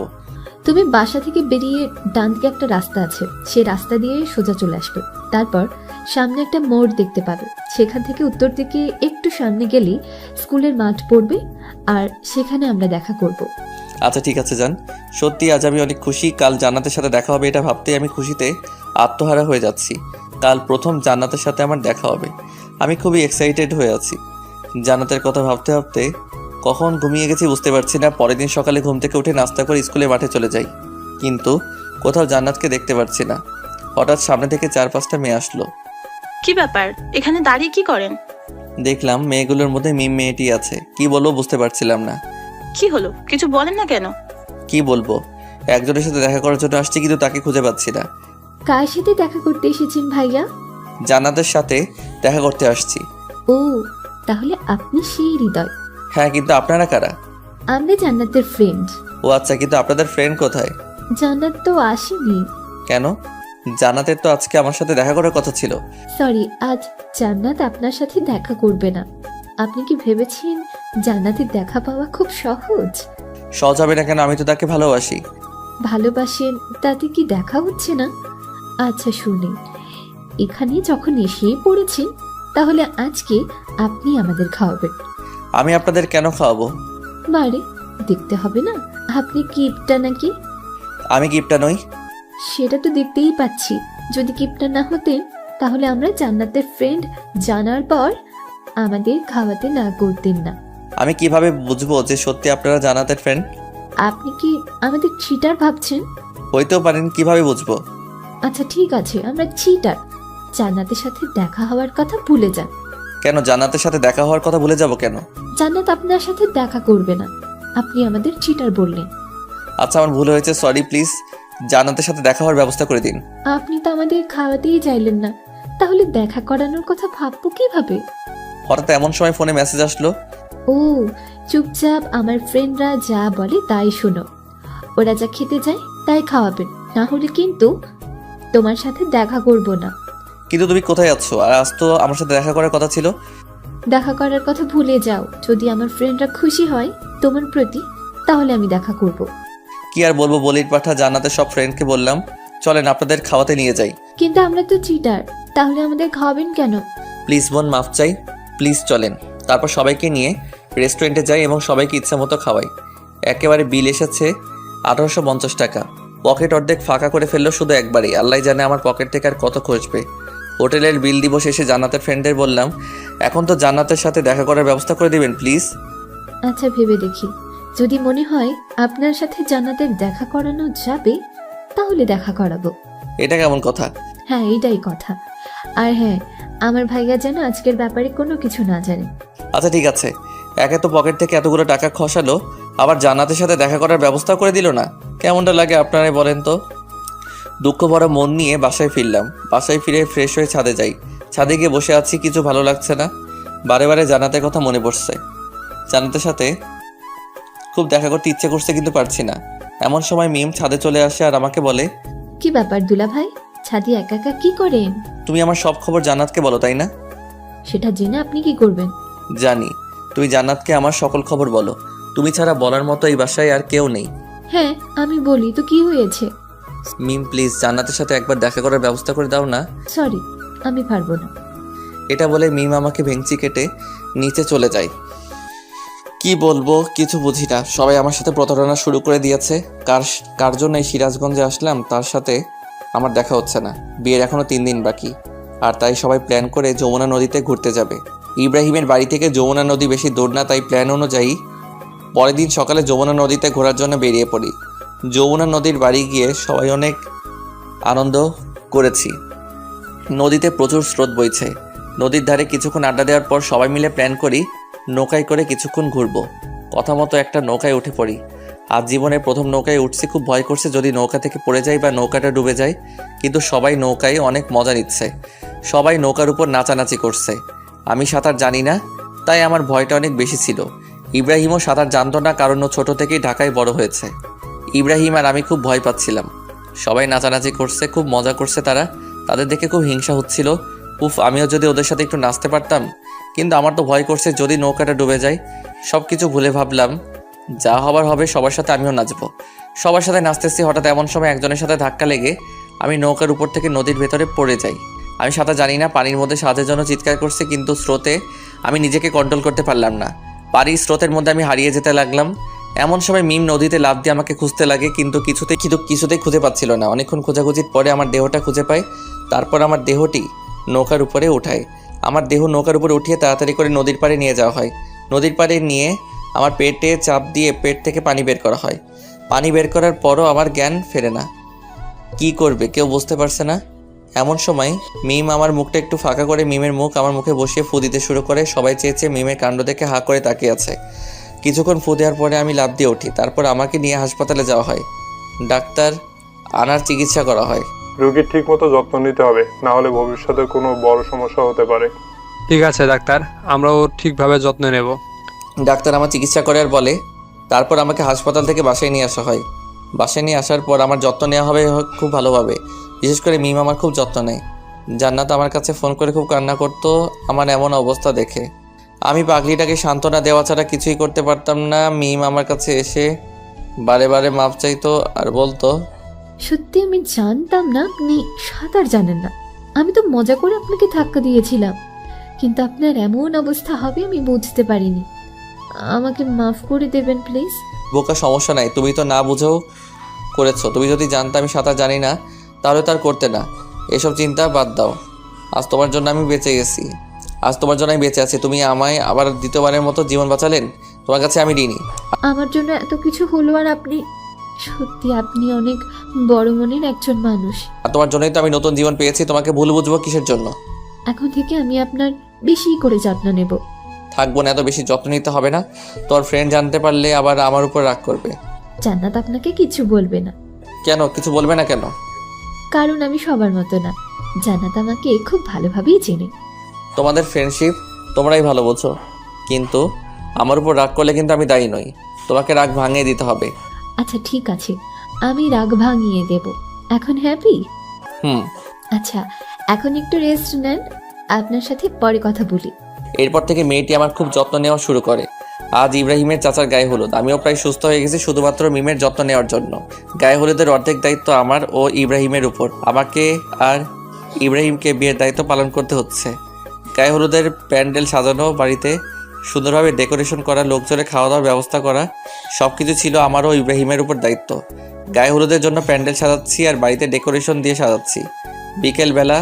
তুমি বাসা থেকে বেরিয়ে ডান দিকে একটা রাস্তা আছে, সেই রাস্তা দিয়ে সোজা চলে আসবে। তারপর সামনে একটা মোড় দেখতে পাবে, সেখান থেকে উত্তর দিকে একটু সামনে গেলেই স্কুলের মাঠ পড়বে, আর সেখানে আমরা দেখা করব। আচ্ছা ঠিক আছে যান। সত্যি আজ আমি অনেক খুশি। কাল জান্নাতের সাথে দেখা হবে এটা ভাবতেই আমি খুশিতে আত্মহারা হয়ে যাচ্ছি। কাল প্রথম জান্নাতের সাথে আমার দেখা হবে। আমি খুবই এক্সাইটেড হয়ে আছি। জান্নাতের কথা ভাবতে ভাবতে কখন ঘুমিয়ে গেছি বুঝতে পারছি না। পরের দিন সকালে ঘুম থেকে উঠে নাস্তা করে স্কুলের মাঠে চলে যাই, কিন্তু কোথাও জান্নাতকে দেখতে পারছি না। হঠাৎ সামনে থেকে 4-5টা মেয়ে আসলো। কি ব্যাপার, এখানে দাঁড়িয়ে কি করেন? দেখলাম মেয়েগুলোর মধ্যে মিম মেয়েটি আছে। কি বলবো বুঝতে পারছিলাম না। কি হলো, কিছু বলেন না কেন? কি বলবো, একজনের সাথে দেখা করার জন্য আসছি কিন্তু তাকে খুঁজে পাচ্ছি না। কার সাথে দেখা করতে এসেছেন ভাইয়া? জান্নাতের সাথে দেখা করতে আসছি। ও, তাহলে আপনি সেই হৃদয়। হ্যাঁ, কিন্তু আপনারা কারা? আমরা জান্নাতের ফ্রেন্ড। ও আচ্ছা, কিন্তু আপনাদের ফ্রেন্ড কোথায়? জান্নাত তো আসেনি। কেন? জান্নাতের তো আজকে আমার সাথে দেখা করার কথা ছিল। সরি, আজ জান্নাত আপনার সাথে দেখা করবে না। আপনি কি ভেবেছেন জান্নাতের দেখা পাওয়া খুব সহজ? সহজ হবে না কেন? আমি তো তাকে ভালোবাসি। ভালোবাসেন, তাতে কি দেখা হচ্ছে না? আচ্ছা শুনুন, এখানে যখন এসেই পড়েছেন, তাহলে আজকে আপনি আমাদের খাওয়াবেন। আমি আপনাদের কেন খাওয়াবো? বারে দেখতে হবে না আপনি কিপটা নাকি? আমি গিফটটা নই। সেটা তো দেখতেই পাচ্ছি। যদি কিপটা না হতেন তাহলে আমরা জান্নাতের ফ্রেন্ড জানার পর আমাদের খাওয়াতে না করতেন না। আমি কিভাবে বুঝবো যে সত্যি আপনারা জান্নাতের ফ্রেন্ড? আপনি কি আমাদের চিটার ভাবছেন? হইতেও পারেন, কিভাবে বুঝবো? আচ্ছা ঠিক আছে, আমরা চিটার। জান্নাতের সাথে দেখা হওয়ার কথা ভুলে যান। কেন জান্নাতের সাথে দেখা হওয়ার কথা ভুলে যাব কেন? জান্নাত আপনার সাথে দেখা করবে না, আপনি আমাদের চিটার বললেন। আচ্ছা আমার ভুল হয়েছে, সরি। প্লিজ জান্নাতের সাথে দেখা হওয়ার ব্যবস্থা করে দিন। আপনি তো আমাদের খাওয়াতেই চাইলেন না, তাহলে দেখা করানোর কথা ভাববো কিভাবে? হঠাৎ এমন সময় ফোনে মেসেজ আসলো। ও, চুপচাপ আমার ফ্রেন্ডরা যা বলে তাই শোনো। ওরা যা খেতে যায় তাই খাওয়াবেন, না হলে কিন্তু তোমার সাথে দেখা করব না। কিন্তু তুমি কোথায় আছো? আর আজ তো আমার সাথে দেখা করার কথা ছিল। দেখা করার কথা ভুলে যাও। যদি আমার ফ্রেন্ডরা খুশি হয় তোমার প্রতি, তাহলে আমি দেখা করব। কি আর বলবো, বলির পাঠা জান্নাতের সব ফ্রেন্ডকে বললাম চলেন আপনাদের খাওয়াতে নিয়ে যাই। কিন্তু আমরা তো চিটার, তাহলে আমাদের খাওয়াবেন কেন? প্লিজ বোন, মাফ চাই। প্লিজ চলেন। তারপর সবাইকে নিয়ে রেস্টুরেন্টে যাই এবং সবাইকে ইচ্ছা মতো খাওয়াই। একেবারে বিল এসেছে 1850 টাকা। পকেট অর্ধেক ফাঁকা করে ফেললো শুধু একবারই। আল্লাহ জানে আমার পকেট থেকে আর কত খসবে। হোটেলের বিল দিব শেষে জান্নাতের ফ্রেন্ডদের বললাম, এখন তো জান্নাতের সাথে দেখা করার ব্যবস্থা করে দিবেন প্লিজ। আচ্ছা ভেবে দেখি, যদি মনে হয় আপনার সাথে জান্নাতের দেখা করানো যাবে তাহলে দেখা করাবো। এটা কেমন কথা? হ্যাঁ এইটাই কথা। আর হ্যাঁ, আমার ভাইয়া যেন আজকের ব্যাপারে কোনো কিছু না জানে। আচ্ছা ঠিক আছে। একে তো পকেট থেকে এতগুলো টাকা খসালো, আবার জান্নাতের সাথে দেখা করার ব্যবস্থা করে দিল না। কেমনটা লাগে আপনারাই বলেন তো। দুঃখ ভরা মন নিয়ে বাসায় ফিরলাম। বাসায় ফিরে ফ্রেশ হয়ে ছাদে যাই। ছাদে গিয়ে বসে আছি, কিছু ভালো লাগছে না। বারে বারে জান্নাতের কথা মনে পড়ছে। জান্নাতের সাথে খুব দেখা করতে ইচ্ছে করছে কিন্তু পারছি না। এমন সময় মিম ছাদে চলে আসে আর আমাকে বলে, কি ব্যাপার দুলা ভাই, ছাদি একা একা কি করেন? তুমি আমার সব খবর জান্নাতকে বলো তাই না? সেটা জেনে আপনি কি করবেন? জানি, তুমি জান্নাতকে আমার সকল খবর বলো। তুমি ছাড়া বলার মতো এই বাসায় আর কেউ নেই। হ্যাঁ আমি বলি তো, কি হয়েছে? মিম প্লিজ জান্নাতের সাথে একবার দেখা করার ব্যবস্থা করে দাও না। সরি, আমি পারবো না। এটা বলে মিম আমাকে ভেঙচি কেটে নিচে চলে যায়। কি বলবো কিছু বুঝি না। সবাই আমার সাথে প্রতারণা শুরু করে দিয়েছে। কার জন্য এই সিরাজগঞ্জে আসলাম তার সাথে আমার দেখা হচ্ছে না। বিয়ের এখনো 3 দিন বাকি, আর তাই সবাই প্ল্যান করে যমুনা নদীতে ঘুরতে যাবে। ইব্রাহিমের বাড়ি থেকে যমুনা নদী বেশি দূর না, তাই প্ল্যান অনুযায়ী পরের দিন সকালে যমুনা নদীতে ঘোরার জন্য বেরিয়ে পড়ি। যমুনা নদীর বাড়ি গিয়ে সবাই অনেক আনন্দ করেছি। নদীতে প্রচুর স্রোত বইছে। নদীর ধারে কিছুক্ষণ আড্ডা দেওয়ার পর সবাই মিলে প্ল্যান করি নৌকায় করে কিছুক্ষণ ঘুরবো। কথা মতো একটা নৌকায় উঠে পড়ি। আজ জীবনে প্রথম নৌকায় উঠছি, খুব ভয় করছে যদি নৌকা থেকে পড়ে যায় বা নৌকাটা ডুবে যায়। কিন্তু সবাই নৌকায় অনেক মজা নিচ্ছে। সবাই নৌকার উপর নাচানাচি করছে। আমি সাঁতার জানি না, তাই আমার ভয়টা অনেক বেশি ছিল। ইব্রাহিমও সাঁতার জানতো না, কারণ ও ছোটো থেকেই ঢাকায় বড় হয়েছে। ইব্রাহিম আর আমি খুব ভয় পাচ্ছিলাম। সবাই নাচানাচি করছে, খুব মজা করছে তারা। তাদের দেখে খুব হিংসা হচ্ছিল। উফ, আমিও যদি ওদের সাথে একটু নাচতে পারতাম। কিন্তু আমার তো ভয় করছে যদি নৌকাটা ডুবে যায়। সব কিছু ভুলে ভাবলাম যা হবার হবে, সবার সাথে আমিও নাচবো। সবার সাথে নাচতেছি, হঠাৎ এমন সময় একজনের সাথে ধাক্কা লেগে আমি নৌকার উপর থেকে নদীর ভেতরে পড়ে যাই। আমি সাঁতার জানি না, পানির মধ্যে সাহায্যের জন্য চিৎকার করছি, কিন্তু স্রোতে আমি নিজেকে কন্ট্রোল করতে পারলাম না। পানির স্রোতের মধ্যে আমি হারিয়ে যেতে লাগলাম। এমন সময় মিম নদীতে লাফ দিয়ে আমাকে খুঁজতে লাগে, কিন্তু কিছুতেই খুঁজে পাচ্ছিল না। অনেকক্ষণ খোঁজাখুঁজির পরে আমার দেহটা খুঁজে পায়। তারপর আমার দেহটি নৌকার উপরে উঠায়। আমার দেহ নৌকার উপরে উঠিয়ে তাড়াতাড়ি করে নদীর পাড়ে নিয়ে যাওয়া হয়। নদীর পাড়ে নিয়ে আমার পেটে চাপ দিয়ে পেট থেকে পানি বের করা হয়। পানি বের করার পরও আমার জ্ঞান ফেরে না। কি করবে কেউ বুঝতে পারছে না। এমন সময় মিম আমার মুখটা একটু ফাঁকা করে মিমের মুখ আমার মুখে বসিয়ে ফু দিতে শুরু করে। সবাই চেয়েছে মিমের কাণ্ড দেখে হাঁ করে তাকিয়ে আছে। কিছুক্ষণ ফু দেওয়ার পরে আমি লাফ দিয়ে উঠি। তারপর আমাকে নিয়ে হাসপাতালে যাওয়া হয়। ডাক্তার আনার চিকিৎসা করা হয়। রোগীর ঠিক মতো যত্ন নিতে হবে, না হলে ভবিষ্যতে কোনো বড় সমস্যা হতে পারে। ঠিক আছে ডাক্তার, আমরা ওর ঠিকভাবে যত্ন নেব। ডাক্তার আমার চিকিৎসা করে আর বলে। তারপর আমাকে হাসপাতাল থেকে বাসায় নিয়ে আসা হয়। বাসায় নিয়ে আসার পর আমার যত্ন নেওয়া হবে খুব ভালোভাবে। বিশেষ করে মিম আমার খুব যত্ন নেয়। জান্নাত আমার কাছে ফোন করে খুব কান্না করতো আমার এমন অবস্থা দেখে। আমি পাগলিটাকে সান্ত্বনা দেওয়া ছাড়া কিছুই করতে পারতাম না। মিম আমার কাছে এসে বারে বারে মাপ চাইতো আর বলতো, সত্যি আমি জানতাম না আপনি সাঁতার জানেন না। আমি তো মজা করে আপনাকে ধাক্কা দিয়েছিলাম, কিন্তু আপনার এমন অবস্থা হবে আমি বুঝতে পারিনি। আমাকে মাফ করে দেবেন প্লিজ। বোকা সমস্যা নাই, তুমি তো না বুঝেও করেছো। তুমি যদি জানতে আমি সাঁতার জানি না তাহলে তার করতে না। এসব চিন্তা বাদ দাও। আজ তোমার জন্য আমি বেঁচে গেছি। আজ তোমার জন্য আমি বেঁচে আছি। তুমি আমায় আবার দ্বিতীয়বারের মতো জীবন বাঁচালেন। তোমার কাছে আমি ঋণী। আমার জন্য এত কিছু হলো, আর আপনি সত্যি আপনি অনেক বড় মনের একজন মানুষ। আর তোমার জন্যই তো আমি নতুন জীবন পেয়েছি। তোমাকে ভুল বুঝবো কিসের জন্য? এখন থেকে আমি আপনার বেশি করে যত্ন নেব। থাকবো না, এত বেশি যত্ন নিতে হবে না। তোর ফ্রেন্ড জানতে পারলে আবার আমার উপর রাগ করবে। জান্নাত আপনাকে কিছু বলবে না। কেন কিছু বলবে না কেন? কারণ আমি সবার মতো না। জান্নাত আমাকে খুব ভালোভাবেই চেনে। তোমাদের ফ্রেন্ডশিপ তোমরাই ভালো বোঝো, কিন্তু আমার উপর রাগ করলে কিন্তু আমি দায়ী নই। তোমাকে রাগ ভাঙিয়ে দিতে হবে। আচ্ছা ঠিক আছে, আমি রাগ ভাঙিয়ে দেব। এখন হ্যাপি? আচ্ছা এখন একটু রেস্ট নেন, আপনার সাথে পরে কথা বলি। এরপর থেকে মেয়েটি আমার খুব যত্ন নেওয়া শুরু করে। আজ ইব্রাহিমের চাচার গায়ে হলুদ। আমিও প্রায় সুস্থ হয়ে গেছি শুধুমাত্র মিমের যত্ন নেওয়ার জন্য। গায়ে হলুদের অর্ধেক দায়িত্ব আমার ও ইব্রাহিমের উপর। আমাকে আর ইব্রাহিমকে বিয়ের দায়িত্ব পালন করতে হচ্ছে। গায়ে হলুদের প্যান্ডেল সাজানো, বাড়িতে সুন্দরভাবে ডেকোরেশন করা, লোকজনের খাওয়া দাওয়ার ব্যবস্থা করা, সব কিছু ছিল আমারও ইব্রাহিমের উপর দায়িত্ব। গায়ে হলুদের জন্য প্যান্ডেল সাজাচ্ছি আর বাড়িতে ডেকোরেশন দিয়ে সাজাচ্ছি। বিকেলবেলা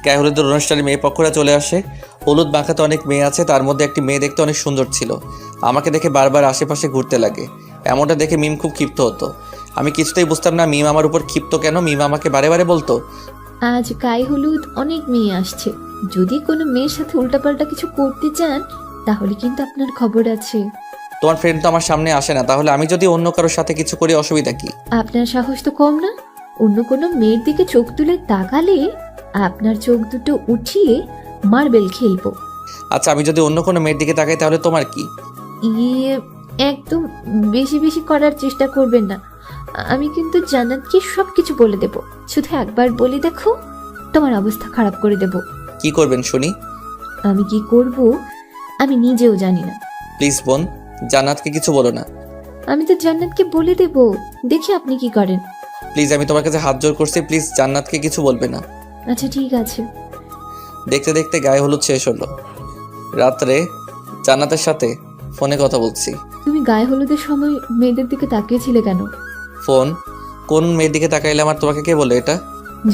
গায়ে হলুদের অনুষ্ঠানে মেয়ে পক্ষরা চলে আসে। হলুদ মাখাতে অনেক মেয়ে আছে, তার মধ্যে একটি মেয়ে দেখতে অনেক সুন্দর ছিল। আমাকে দেখে বারবার আশেপাশে ঘুরতে লাগে। এমনটা দেখে মিম খুব ক্ষিপ্ত হতো। আমি কিছুতেই বুঝতাম না মিম আমার উপর ক্ষিপ্ত কেন। মিম আমাকে বারে বারে বলতো, আজ গায়ে হলুদ অনেক মেয়ে আসছে, যদি কোনো মেয়ের সাথে উল্টাপাল্টা কিছু করতে চান তাহলে কিন্তু আপনার খবর আছে। তোমার ফ্রেন্ড তো আমার সামনে আসে না, তাহলে আমি যদি অন্য কারোর সাথে কিছু করি অসুবিধা কি? আপনার সাহস তো কম না। অন্য কোনো মেয়ের দিকে চোখ তুলে তাকালে আপনার চোখ দুটো উঠিয়ে মার্বেল খেলবো। আচ্ছা, আমি যদি অন্য কোনো মেয়ের দিকে তাকাই তাহলে তোমার কি? ইয়ে, একদম বেশি বেশি করার চেষ্টা করবেন না। আমি কিন্তু জান্নাতকে সব কিছু বলে দেব। শুধু একবার বলে দেখো, তোমার অবস্থা খারাপ করে দেব। কি করবেন শুনি? আমি কি করব আমি নিজেও জানি না। প্লিজ বোন, জান্নাতকে কিছু বলো না। আমি তো জান্নাতকে বলে দেব, দেখি আপনি কি করেন। প্লিজ, আমি তোমার কাছে হাত জোর করছি, প্লিজ জান্নাতকে কিছু বলবে না। আচ্ছা ঠিক আছে। দেখতে দেখতে গায়ে হলুদ শেষ হলো। রাত্রে জান্নাতের সাথে ফোনে কথা বলছি। তুমি গায়ে হলুদের সময় মেয়েদের দিকে তাকিয়েছিলে কেন? ফোন? কোন মেয়ের দিকে তাকাইলে আমার? তোমাকে কে বলে এটা?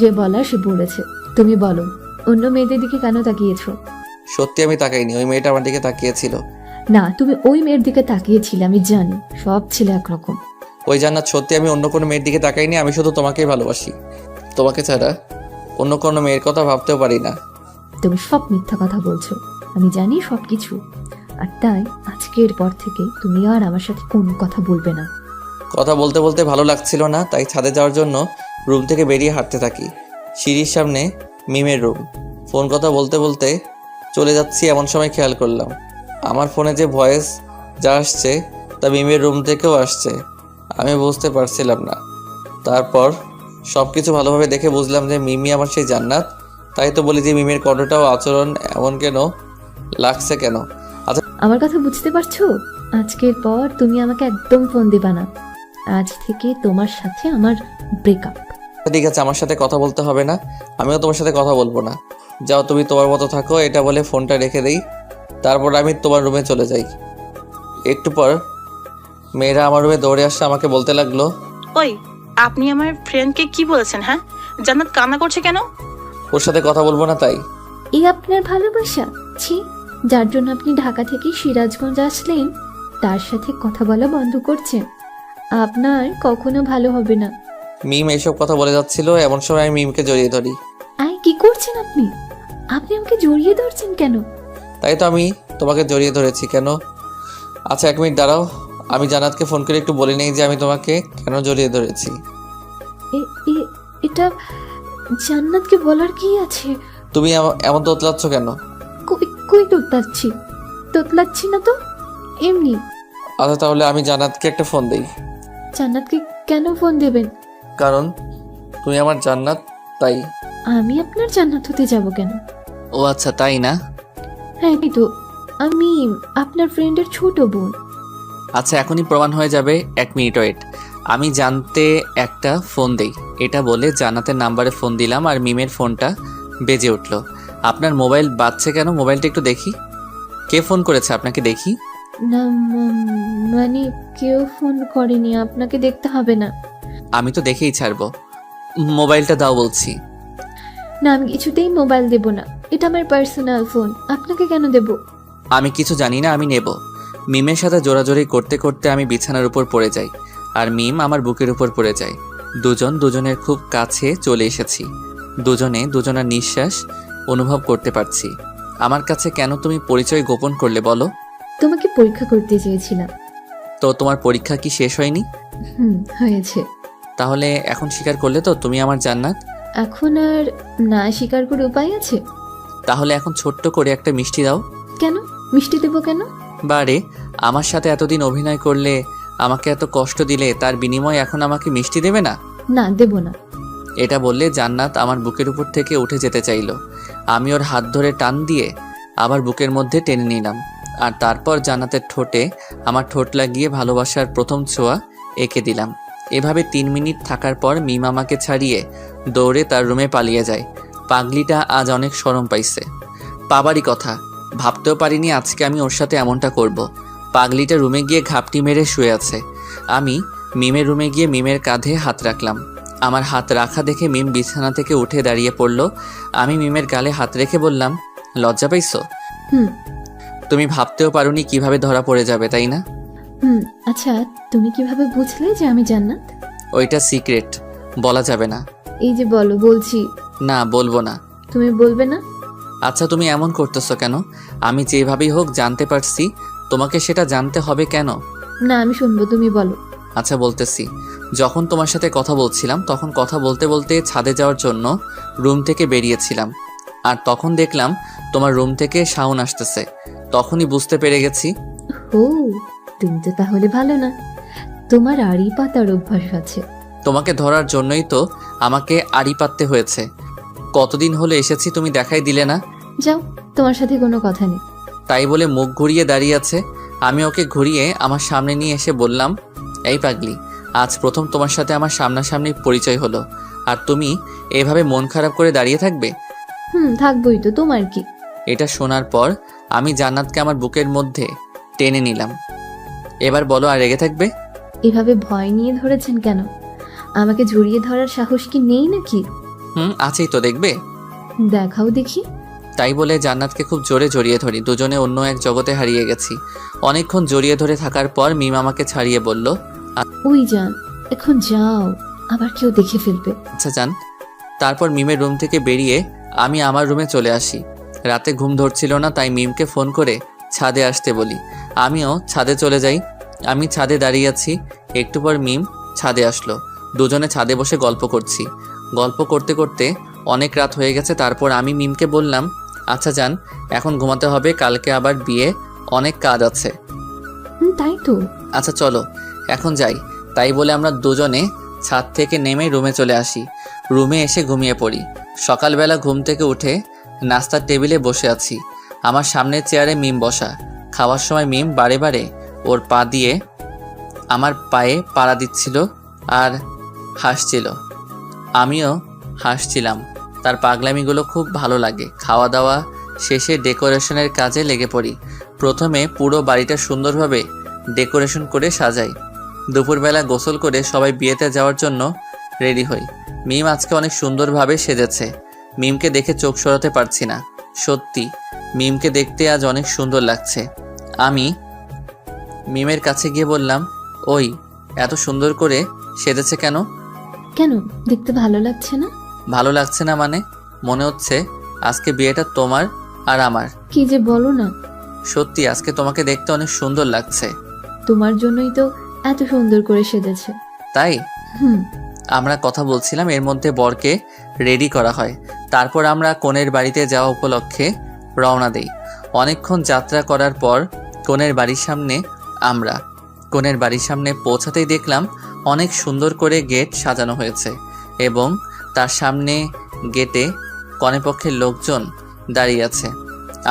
যে বলা সে বলেছে, তুমি বলো অন্য মেয়েদের দিকে কেন তাকিয়েছো? সত্যি আমি তাকাইনি, ওই মেয়েটা আমার দিকে তাকিয়েছিল। না, তুমি ওই মেয়ের দিকে তাকিয়েছিলে, আমি জানি। সব ছিল একরকম। ওই জান্নাত, সত্যি আমি অন্য কোনো মেয়ের দিকে তাকাইনি। আমি শুধু তোমাকেই ভালোবাসি। তোমাকে ছাড়া অন্য কোনো মেয়ের কথা ভাবতেও পারি না। তুমি সব মিথ্যা কথা বলছো, আমি জানি সব কিছু। আর তাই আজকের পর থেকে তুমি আর আমার সাথে কোনো কথা বলবে না। কথা বলতে বলতে ভালো লাগছিল না, তাই ছাদে যাওয়ার জন্য রুম থেকে বেরিয়ে হাঁটতে থাকি। সিঁড়ির সামনে মিমের রুম। ফোন কথা বলতে বলতে চলে যাচ্ছি, এমন সময় খেয়াল করলাম আমার ফোনে যে ভয়েস যা আসছে তা মিমের রুম থেকেও আসছে। আমি বুঝতে পারছিলাম না। তারপর সব কিছু ভালোভাবে দেখে বুঝলাম যে মিমি আমার সেই জান্নাত। তাই তো বলি যে মিমের কণ্ঠটাও আচরণ এমন কেন লাগছে কেন? আমার কথা বুঝতে পারছো? আজকের পর তুমি আমাকে একদম ফোন দিবা না। আজ থেকে তোমার সাথে আমার ব্রেকআপ। ঠিক আছে, আমার সাথে কথা বলতে হবে না, আমিও তোমার সাথে কথা বলবো না। যাও, তুমি তোমার মতো থাকো। এটা বলে ফোনটা রেখে দেই। তারপর আমি তোমার রুমে চলে যাই। একটু পর মেয়েরা আমার রুমে দৌড়ে আসছে, আমাকে বলতে লাগলো, ওই, আপনি আমার ফ্রেন্ডকে কি বলেছেন? হ্যাঁ, জান্নাত কান্না করছে কেন? ওর সাথে কথা বলবো না তাই। এই আপনার ভালোবাসা? ছি, যার জন্য আপনি ঢাকা থেকে সিরাজগঞ্জ আসলেন তার সাথে কথা বলা বন্ধ করছেন। আপনার কখনো ভালো হবে না। মিম এইসব কথা বলে যাচ্ছিল, এমন সময় আমি মিমকে জড়িয়ে ধরি। কি করছেন আপনি? আপনি আমাকে জড়িয়ে ধরছেন কেন? তাই তো আমি তোমাকে জড়িয়ে ধরেছি। কেন? আচ্ছা, 1 মিনিট দাঁড়াও, আমি জান্নাতকে ফোন করে একটু বলে নেই যে আমি তোমাকে কেন জড়িয়ে ধরেছি। এটা জান্নাতকে বলার কি আছে? তুমি এমন তোতলাচ্ছ কেন? কই তোতলাচ্ছি? তোতলাচ্ছি না তো, এমনি। আচ্ছা, তাহলে আমি জান্নাতকে একটা ফোন দিই। জান্নাতকে কেন ফোন দেবেন? কারণ তুমি আমার জান্নাত, তাই। আমি আপনার জান্নাত হতে যাব কেন? ও আচ্ছা, তাই না? হ্যাঁ, কিন্তু আমি আপনার ফ্রেন্ডের ছোট বোন। আচ্ছা, এখনই প্রমাণ হয়ে যাবে। 1 মিনিট ওয়েট। আমি জানতে একটা ফোন দেই। এটা বলে জান্নাতের নাম্বারে ফোন দিলাম আর মিমের ফোনটা বেজে উঠল। আপনার মোবাইল বাজছে কেন? মোবাইলটা একটু দেখি। কে ফোন করেছে আপনাকে দেখি? না, মানে কেউ ফোন করেনি, আপনাকে দেখতে হবে না। আমি তো দেখেই ছাড়বো। মোবাইলটা দাও বলছি। না, আমি কিছুতেই মোবাইল দেব না। এটা আমার পার্সোনাল ফোন, আপনাকে কেন দেব? আমি কিছু জানি না, আমি নেব। মিমের সাথে জোরাজোরি করতে করতে আমি বিছানার উপর পড়ে যাই আর মিম আমার বুকের উপর পড়ে যায়। দুজন দুজনের খুব কাছে চলে এসেছি। দুজনে দুজনের নিঃশ্বাস অনুভব করতে পারছি। আমার কাছে কেন তুমি পরিচয় গোপন করলে বলো? তোমাকে পরীক্ষা করতে চেয়েছিলাম। তো তোমার পরীক্ষা কি শেষ হয়নি? হয়েছে। তাহলে এখন স্বীকার করলে তো তুমি আমার জান্নাত? এখন আর না স্বীকার করে উপায় আছে? তাহলে এখন ছোট্ট করে একটা মিষ্টি দাও। কেন মিষ্টি দেবো কেন? বারে, আমার সাথে এতদিন অভিনয় করলে, আমাকে এত কষ্ট দিলে, তার বিনিময়ে এখন আমাকে মিষ্টি দেবে না? না, দেব না। এটা বললে জান্নাত আমার বুকের উপর থেকে উঠে যেতে চাইল। আমি ওর হাত ধরে টান দিয়ে আবার বুকের মধ্যে টেনে নিলাম আর তারপর জান্নাতের ঠোঁটে আমার ঠোঁট লাগিয়ে ভালোবাসার প্রথম ছোঁয়া এঁকে দিলাম। এভাবে 3 মিনিট থাকার পর মিম আমাকে ছাড়িয়ে দৌড়ে তার রুমে পালিয়ে যায়। পাগলিটা আজ অনেক শরম পাইছে। পাবারই কথা, ভাবতেও পারিনি আজকে আমি ওর সাথে এমনটা করব। পাগলিটা রুমে গিয়ে ঘাপটি মেরে শুয়ে আছে। আমি মিমের রুমে গিয়ে মিমের কাঁধে হাত রাখলাম। আমার হাত রাখা দেখে মিম বিছানা থেকে উঠে দাঁড়িয়ে পড়ল। আমি মিমের গালে হাত রেখে বললাম, লজ্জা পাইছো? হুম তুমি ভাবতেও পারোনি কিভাবে ধরা পড়ে যাবে, তাই না? হুম। আচ্ছা, তুমি কিভাবে বুঝলে যে আমি জান্নাত? ওইটা সিক্রেট, বলা যাবে না। এই যে বলো, বলছি। না, বলবো না। তুমি বলবে না? আচ্ছা, তুমি এমন করতেছো কেন? আমি যেভাবেই হোক জানতে পারছি, তোমাকে সেটা জানতে হবে কেন? না, আমি শুনবো, তুমি বলো। আচ্ছা, বলতেছি। যখন তোমার সাথে কথা বলছিলাম তখন কথা বলতে বলতে ছাদে যাওয়ার জন্য রুম থেকে বেরিয়েছিলাম, আর তখন দেখলাম তোমার রুম থেকে সাউন্ড আসতেছে। তখনই বুঝতে পেরে গেছি। ও, তুমি তো তাহলে ভালো না। তোমার আড়ি পাতার অভ্যাস আছে। তোমাকে ধরার জন্যই তো আমাকে আড়ি পাততে হয়েছে। কতদিন হলো এসেছি, তুমি দেখাই দিলে না। যাও, তোমার সাথে কোনো কথা নেই। তাই বলে মুখ ঘুরিয়ে দাঁড়িয়ে আছে। আমি ওকে ঘুরিয়ে আমার সামনে নিয়ে এসে বললাম, এই পাগলি, আজ প্রথম তোমার সাথে আমার সামনাসামনি পরিচয় হলো, আর তুমি এভাবে মন খারাপ করে দাঁড়িয়ে থাকবে? থাকবোই তো, তোমার কি? এটা শোনার পর আমি জান্নাতকে আমার বুকের মধ্যে টেনে নিলাম। এবার বলো, আর রেগে থাকবে? এভাবে ভয় নিয়ে ধরেছেন কেন? আমাকে জড়িয়ে ধরার সাহস কি নেই নাকি? আছেই তো, দেখবে। দেখাও দেখি। তাই বলে জান্নাতকে খুব জোরে জড়িয়ে ধরি। দুজনে অন্য এক জগতে হারিয়ে গেছি। অনেকক্ষণ জড়িয়ে ধরে থাকার পর মিম আমাকে ছাড়িয়ে বলল, ওই যান, এখন যাও, আবার কেউ দেখে ফেলবে। আচ্ছা যান। তারপর মিমের রুম থেকে বেরিয়ে আমি আমার রুমে চলে আসি। রাতে ঘুম ধরছিল না, তাই মিমকে ফোন করে ছাদে আসতে বলি। আমিও ছাদে চলে যাই। আমি ছাদে দাঁড়িয়ে আছি। একটু পর মিম ছাদে আসলো। দুজনে ছাদে বসে গল্প করছি। গল্প করতে করতে অনেক রাত হয়ে গেছে। তারপর আমি মিমকে বললাম, আচ্ছা যান, এখন ঘুমাতে হবে, কালকে আবার বিয়ে, অনেক কাজ আছে। তাই তো। আচ্ছা চলো এখন যাই। তাই বলে আমরা দুজনে ছাদ থেকে নেমে রুমে চলে আসি। রুমে এসে ঘুমিয়ে পড়ি। সকালবেলা ঘুম থেকে উঠে নাস্তার টেবিলে বসে আছি। আমার সামনের চেয়ারে মিম বসা। খাওয়ার সময় মিম বারে বারে ওর পা দিয়ে আমার পায়ে পাড়া দিচ্ছিল আর হাসছিল। আমিও হাসছিলাম। তার পাগলামিগুলো খুব ভালো লাগে। খাওয়া দাওয়া শেষে ডেকোরেশনের কাজে লেগে পড়ি। প্রথমে পুরো বাড়িটা সুন্দরভাবে ডেকোরেশন করে সাজাই। দুপুরবেলা গোসল করে সবাই বিয়েতে যাওয়ার জন্য রেডি হই। মিম আজকে অনেক সুন্দরভাবে সেজেছে। মিমকে দেখে চোখ সরাতে পারছি না। সত্যি মিমকে দেখতে আজ অনেক সুন্দর লাগছে। আমি মিমের কাছে গিয়ে বললাম, ওই এত সুন্দর করে সেজেছে কেন? কেন, দেখতে ভালো লাগছে না? ভালো লাগছে না মানে? মনে হচ্ছে আজকে বিয়েটা তোমার আর আমার। কি যে বলো না। সত্যি আজকে তোমাকে দেখতে অনেক সুন্দর লাগছে। তোমার জন্যই তো এত সুন্দর করে সেজেছে। তাই? হুম। আমরা কথা বলছিলাম, এর মধ্যে বরকে রেডি করা হয়। তারপর আমরা কনের বাড়িতে যাওয়া উপলক্ষে রওনা দেই। অনেকক্ষণ যাত্রা করার পর কনের বাড়ির সামনে পৌঁছাতেই দেখলাম অনেক সুন্দর করে গেট সাজানো হয়েছে এবং তার সামনে গেটে কনেপক্ষের লোকজন দাঁড়িয়ে আছে।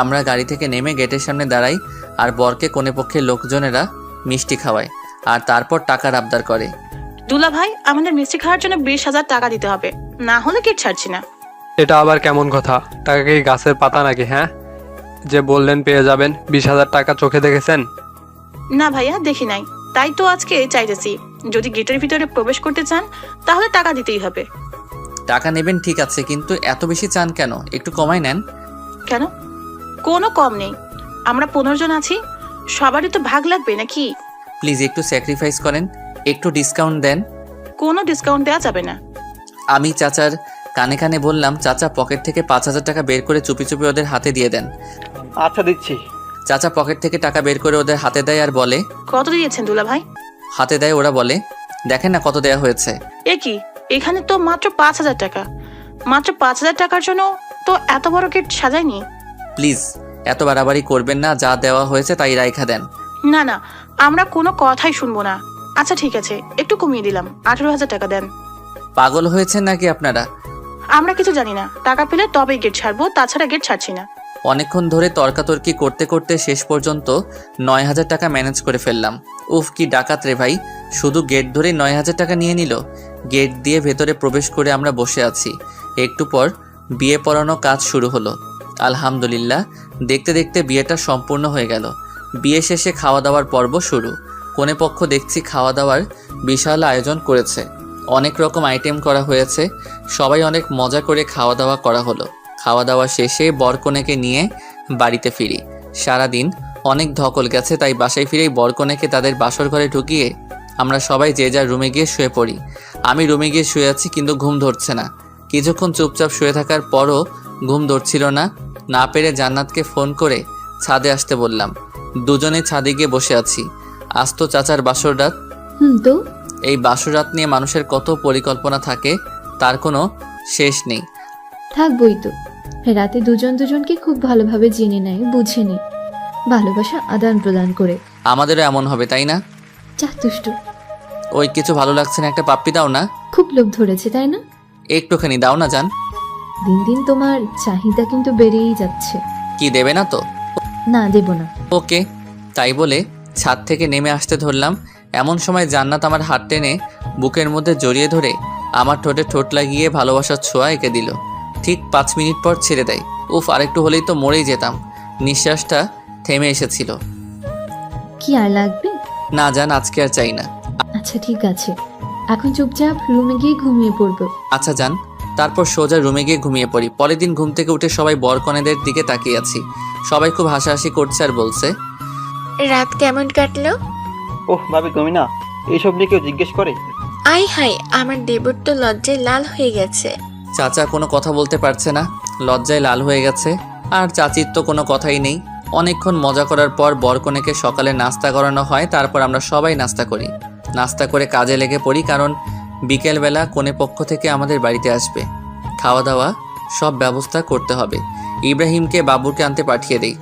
আমরা গাড়ি থেকে নেমে গেটের সামনে দাঁড়াই আর বরকে কনেপক্ষের লোকজনেরা মিষ্টি খাওয়ায় আর তারপর টাকার আবদার করে। দুলা ভাই, আমাদের মিষ্টি খাওয়ার জন্য 20,000 টাকা দিতে হবে, না হলে গেট ছাড়ছি না। এটা আবার কেমন কথা? টাকা কি গাছের পাতা নাকি? হ্যাঁ, যে বললেন পেয়ে যাবেন, 20,000 টাকা চোখে দেখেছেন? না ভাইয়া, দেখি নাই, তাই তো আজকে চাইতেছি। যদি গেটের ভিতরে প্রবেশ করতে চান তাহলে টাকা দিতেই হবে। টাকা নেবেন ঠিক আছে, কিন্তু এত বেশি চান কেন? একটু কমাই নেন। কেন? কোনো কম নেই, আমরা 15 জন আছি, সবারই তো ভাগ লাগবে নাকি? প্লিজ একটু স্যাক্রিফাইস করেন, একটু ডিসকাউন্ট দেন। কোনো ডিসকাউন্ট দেওয়া যাবে না। আমি চাচার কানে কানে বললাম। চাচা পকেট থেকে 5,000 টাকা বের করে চুপি চুপি ওদের হাতে দিয়ে দেন। আচ্ছা দিচ্ছি। চাচা পকেট থেকে টাকা বের করে ওদের হাতে দেয় আর বলে, কত দিয়েছেন দুলা ভাই? হাতে দেয়। ওরা বলে, দেখেন না কত দেয়া হয়েছে। এ কি, এখানে তো মাত্র 5,000 টাকা। মাত্র 5,000 টাকার জন্য তো এত বড় গেট সাজায়নি। প্লিজ এত বাড়াবাড়ি করবেন না, যা দেওয়া হয়েছে তাই রাইখা দেন। না না, আমরা কোনো কথাই শুনবো না। আচ্ছা ঠিক আছে, একটু কমিয়ে দিলাম, 18,000 টাকা দেন। পাগল হয়েছেন নাকি আপনারা? আমরা কিছু জানি না, টাকা পেলে তবেই গেট ছাড়বো, তাছাড়া গেট ছাড়ছি না। অনেকক্ষণ ধরে তর্কাতর্কি করতে করতে শেষ পর্যন্ত 9,000 টাকা ম্যানেজ করে ফেললাম। উফ, কি ডাকাত রে ভাই, শুধু গেট ধরে 9,000 টাকা নিয়ে নিল। গেট দিয়ে ভেতরে প্রবেশ করে আমরা বসে আছি। একটু পর বিয়ে পড়ানো কাজ শুরু হলো। আলহামদুলিল্লাহ, দেখতে দেখতে বিয়েটা সম্পূর্ণ হয়ে গেল। বিয়ে শেষে খাওয়া দাওয়ার পর্ব শুরু। কনেপক্ষ দেখছি খাওয়া দাওয়ার বিশাল আয়োজন করেছে, অনেক রকম আইটেম করা হয়েছে। সবাই অনেক মজা করে খাওয়া দাওয়া করা হলো। খাওয়া দাওয়া শেষে বরকনেকে নিয়ে বাড়িতে ফিরি। সারাদিন অনেক ধকল গেছে, তাই বাসায় ফিরেই বরকনেকে তাদের বাসর ঘরে ঢুকিয়ে আমরা সবাই যে যার রুমে গিয়ে শুয়ে পড়ি। আমি রুমে গিয়ে শুয়ে আছি, কিন্তু ঘুম ধরছে না। কিছুক্ষণ চুপচাপ শুয়ে থাকার পরও ঘুম ধরছিল না। না পেরে জান্নাতকে ফোন করে ছাদে আসতে বললাম। দুজনে ছাদে গিয়ে বসে আছি। আজ তো চাচার বাসর রাত। তো এই বাসর রাত নিয়ে মানুষের কত পরিকল্পনা থাকে, তার কোনো শেষ নেই। থাকবই তো। রাতে দুজন দুজনকে খুব ভালোভাবে জেনে নেয়, বুঝে নেয়, ভালোবাসা আদান প্রদান করে। আমাদেরও এমন হবে, তাই না? চাহ দুষ্টু, ওই কিছু ভালো লাগছে না, একটা পাপ্পি দাও না। খুব লোভ ধরেছে তাই না? একটুখানি দাও না জান। দিন দিন তোমার চাহিদা কিন্তু বেড়েই যাচ্ছে। কি দেবে না তো? না, দেব না। ওকে। তাই বলে ছাদ থেকে নেমে আসতে ধরলাম। এমন সময় জান্নাত আমার হাত টেনে বুকের মধ্যে জড়িয়ে ধরে আমার ঠোঁটে ঠোঁট লাগিয়ে ভালোবাসার ছোঁয়া এঁকে দিল। ঠিক 5 মিনিট পর ছেড়ে দেয়। উফ, আরেকটু হলেই তো মরেই যেতাম। নিঃশ্বাসটা থেমে এসেছিল। কি আর লাগবে? না জান, আজকে আর চাই না। আচ্ছা ঠিক আছে, এখন চুপচাপ রুমে গিয়ে ঘুমিয়ে পড়বো। আচ্ছা যান। তারপর সোজা রুমে গিয়ে ঘুমিয়ে পড়ি। পরের দিন ঘুম থেকে উঠে সবাই বরকনেদের দিকে তাকিয়ে আছি। সবাই খুব হাসাহাসি করছে আর বলছে, রাত কেমন কাটলো? ওহ ভাবি, তুমি না এইসব নিয়ে কেউ জিজ্ঞেস করে? আই হাই, আমার দেবর তো লজ্জায় লাল হয়ে গেছে। চাচা কোনো কথা বলতে পারছে না, লজ্জায় লাল হয়ে গেছে। আর চাচির তো কোনো কথাই নেই। অনেকক্ষণ মজা করার পর বরকনেকে সকালে নাস্তা করানো হয়। তারপর আমরা সবাই নাস্তা করি। নাস্তা করে কাজে লেগে পড়ি, কারণ বিকেলবেলা কনে পক্ষ থেকে আমাদের বাড়িতে আসবে। খাওয়া দাওয়া সব ব্যবস্থা করতে হবে। ইব্রাহিমকে বাবুরকে আনতে পাঠিয়ে দেই।